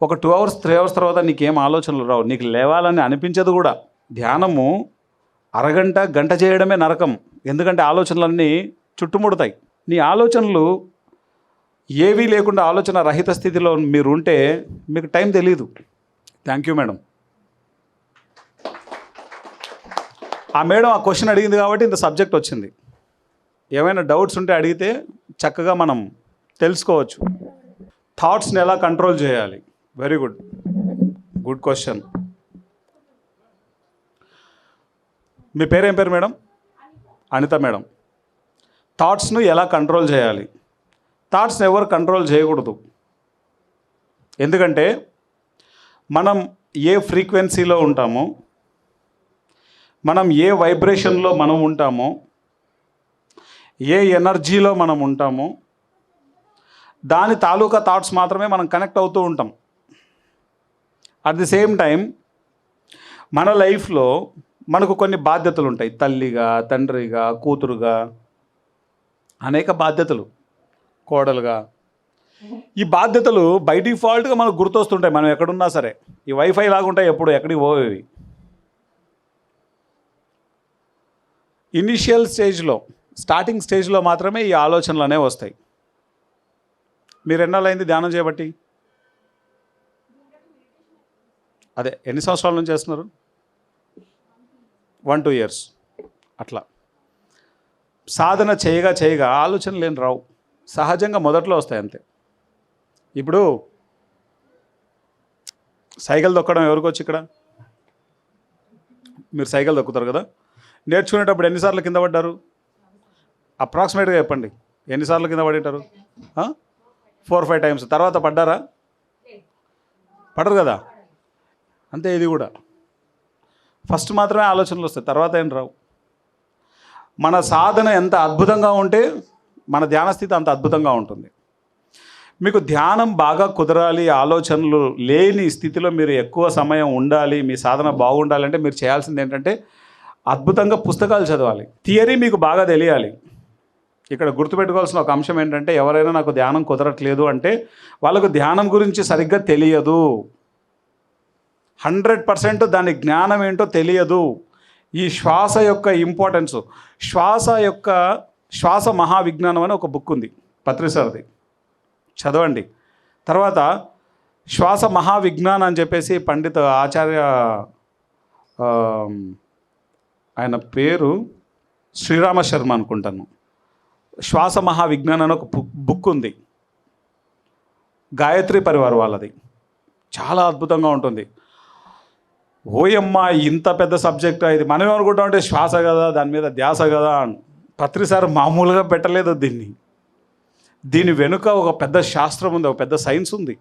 ఒక 2 అవర్స్ 3 అవర్స్ తర్వాత నీకేం ఆలోచనలు రావు, నీకు లేవాలని అనిపించదు కూడా. ధ్యానము అరగంట గంట చేయడమే నరకం, ఎందుకంటే ఆలోచనలన్నీ చుట్టుముడతాయి. నీ ఆలోచనలు ఏవీ లేకుండా ఆలోచన రహిత స్థితిలో మీరు ఉంటే మీకు టైం తెలియదు. Thank you madam. ఆ మేడం ఆ క్వశ్చన్ అడిగింది కాబట్టి ఇంత సబ్జెక్ట్ వచ్చింది. ఏమైనా డౌట్స్ ఉంటే అడిగితే చక్కగా మనం తెలుసుకోవచ్చు. థాట్స్ని ఎలా కంట్రోల్ చేయాలి? Very good, good question. మీ పేరేం పేరు మేడం? అనిత మేడం. థాట్స్ను ఎలా కంట్రోల్ చేయాలి? థాట్స్ని ఎవరు కంట్రోల్ చేయకూడదు, ఎందుకంటే మనం ఏ ఫ్రీక్వెన్సీలో ఉంటామో, మనం ఏ వైబ్రేషన్లో మనం ఉంటామో, ఏ ఎనర్జీలో మనం ఉంటామో, దాని తాలూకా థాట్స్ మాత్రమే మనం కనెక్ట్ అవుతూ ఉంటాం. అట్ ది సేమ్ టైం మన లైఫ్లో మనకు కొన్ని బాధ్యతలు ఉంటాయి. తల్లిగా, తండ్రిగా, కూతురుగా, అనేక బాధ్యతలు, కోడలుగా. ఈ బాధ్యతలు బై డిఫాల్ట్గా మనకు గుర్తొస్తుంటాయి మనం ఎక్కడున్నా సరే. ఈ వైఫై లాగా ఉంటాయి, ఎప్పుడు ఎక్కడికి పోవేవి. ఇనిషియల్ స్టేజ్లో, స్టార్టింగ్ స్టేజ్లో మాత్రమే ఈ ఆలోచనలు అనేవి వస్తాయి. మీరు ఎన్నాళ్ళైంది ధ్యానం చేయబట్టి? అదే, ఎన్ని సంవత్సరాల నుంచి చేస్తున్నారు? 1-2 years అట్లా. సాధన చేయగా చేయగా ఆలోచనలు ఏం రావు, సహజంగా మొదట్లో వస్తాయి అంతే. ఇప్పుడు సైకిల్ తొక్కడం ఎవరికి వచ్చి? ఇక్కడ మీరు సైకిల్ తొక్కుతారు కదా, నేర్చుకునేటప్పుడు ఎన్నిసార్లు కింద పడ్డారు? అప్రాక్సిమేట్గా చెప్పండి, ఎన్నిసార్లు కింద పడి ఉంటారు? 4-5 times. తర్వాత పడ్డారా? పడరు కదా. అంతే ఇది కూడా. ఫస్ట్ మాత్రమే ఆలోచనలు వస్తాయి, తర్వాత ఏం రావు. మన సాధన ఎంత అద్భుతంగా ఉంటే మన ధ్యాన స్థితి అంత అద్భుతంగా ఉంటుంది. మీకు ధ్యానం బాగా కుదరాలి, ఆలోచనలు లేని స్థితిలో మీరు ఎక్కువ సమయం ఉండాలి, మీ సాధన బాగుండాలంటే మీరు చేయాల్సింది ఏంటంటే అద్భుతంగా పుస్తకాలు చదవాలి. థియరీ మీకు బాగా తెలియాలి. ఇక్కడ గుర్తుపెట్టుకోవాల్సిన ఒక అంశం ఏంటంటే, ఎవరైనా నాకు ధ్యానం కుదరట్లేదు అంటే వాళ్ళకు ధ్యానం గురించి సరిగ్గా తెలియదు. 100% దాని జ్ఞానం ఏంటో తెలియదు. ఈ శ్వాస యొక్క ఇంపార్టెన్స్, శ్వాస మహావిజ్ఞానం అని ఒక బుక్ ఉంది పత్రి సార్ది, చదవండి. తర్వాత శ్వాస మహావిజ్ఞానం అని చెప్పేసి పండిత ఆచార్య, ఆయన పేరు శ్రీరామ శర్మ అనుకుంటాను, శ్వాస మహావిజ్ఞానం అని ఒక బుక్ ఉంది, గాయత్రి పరివార్ వాళ్ళది. చాలా అద్భుతంగా ఉంటుంది. ఓయమ్మ, ఇంత పెద్ద సబ్జెక్ట్ ఇది. మనం ఏమనుకుంటామంటే శ్వాస కదా, దాని మీద ధ్యాస కదా. పత్రిసారి మామూలుగా పెట్టలేదు దీన్ని. దీని వెనుక ఒక పెద్ద శాస్త్రం ఉంది, ఒక పెద్ద సైన్స్ ఉంది.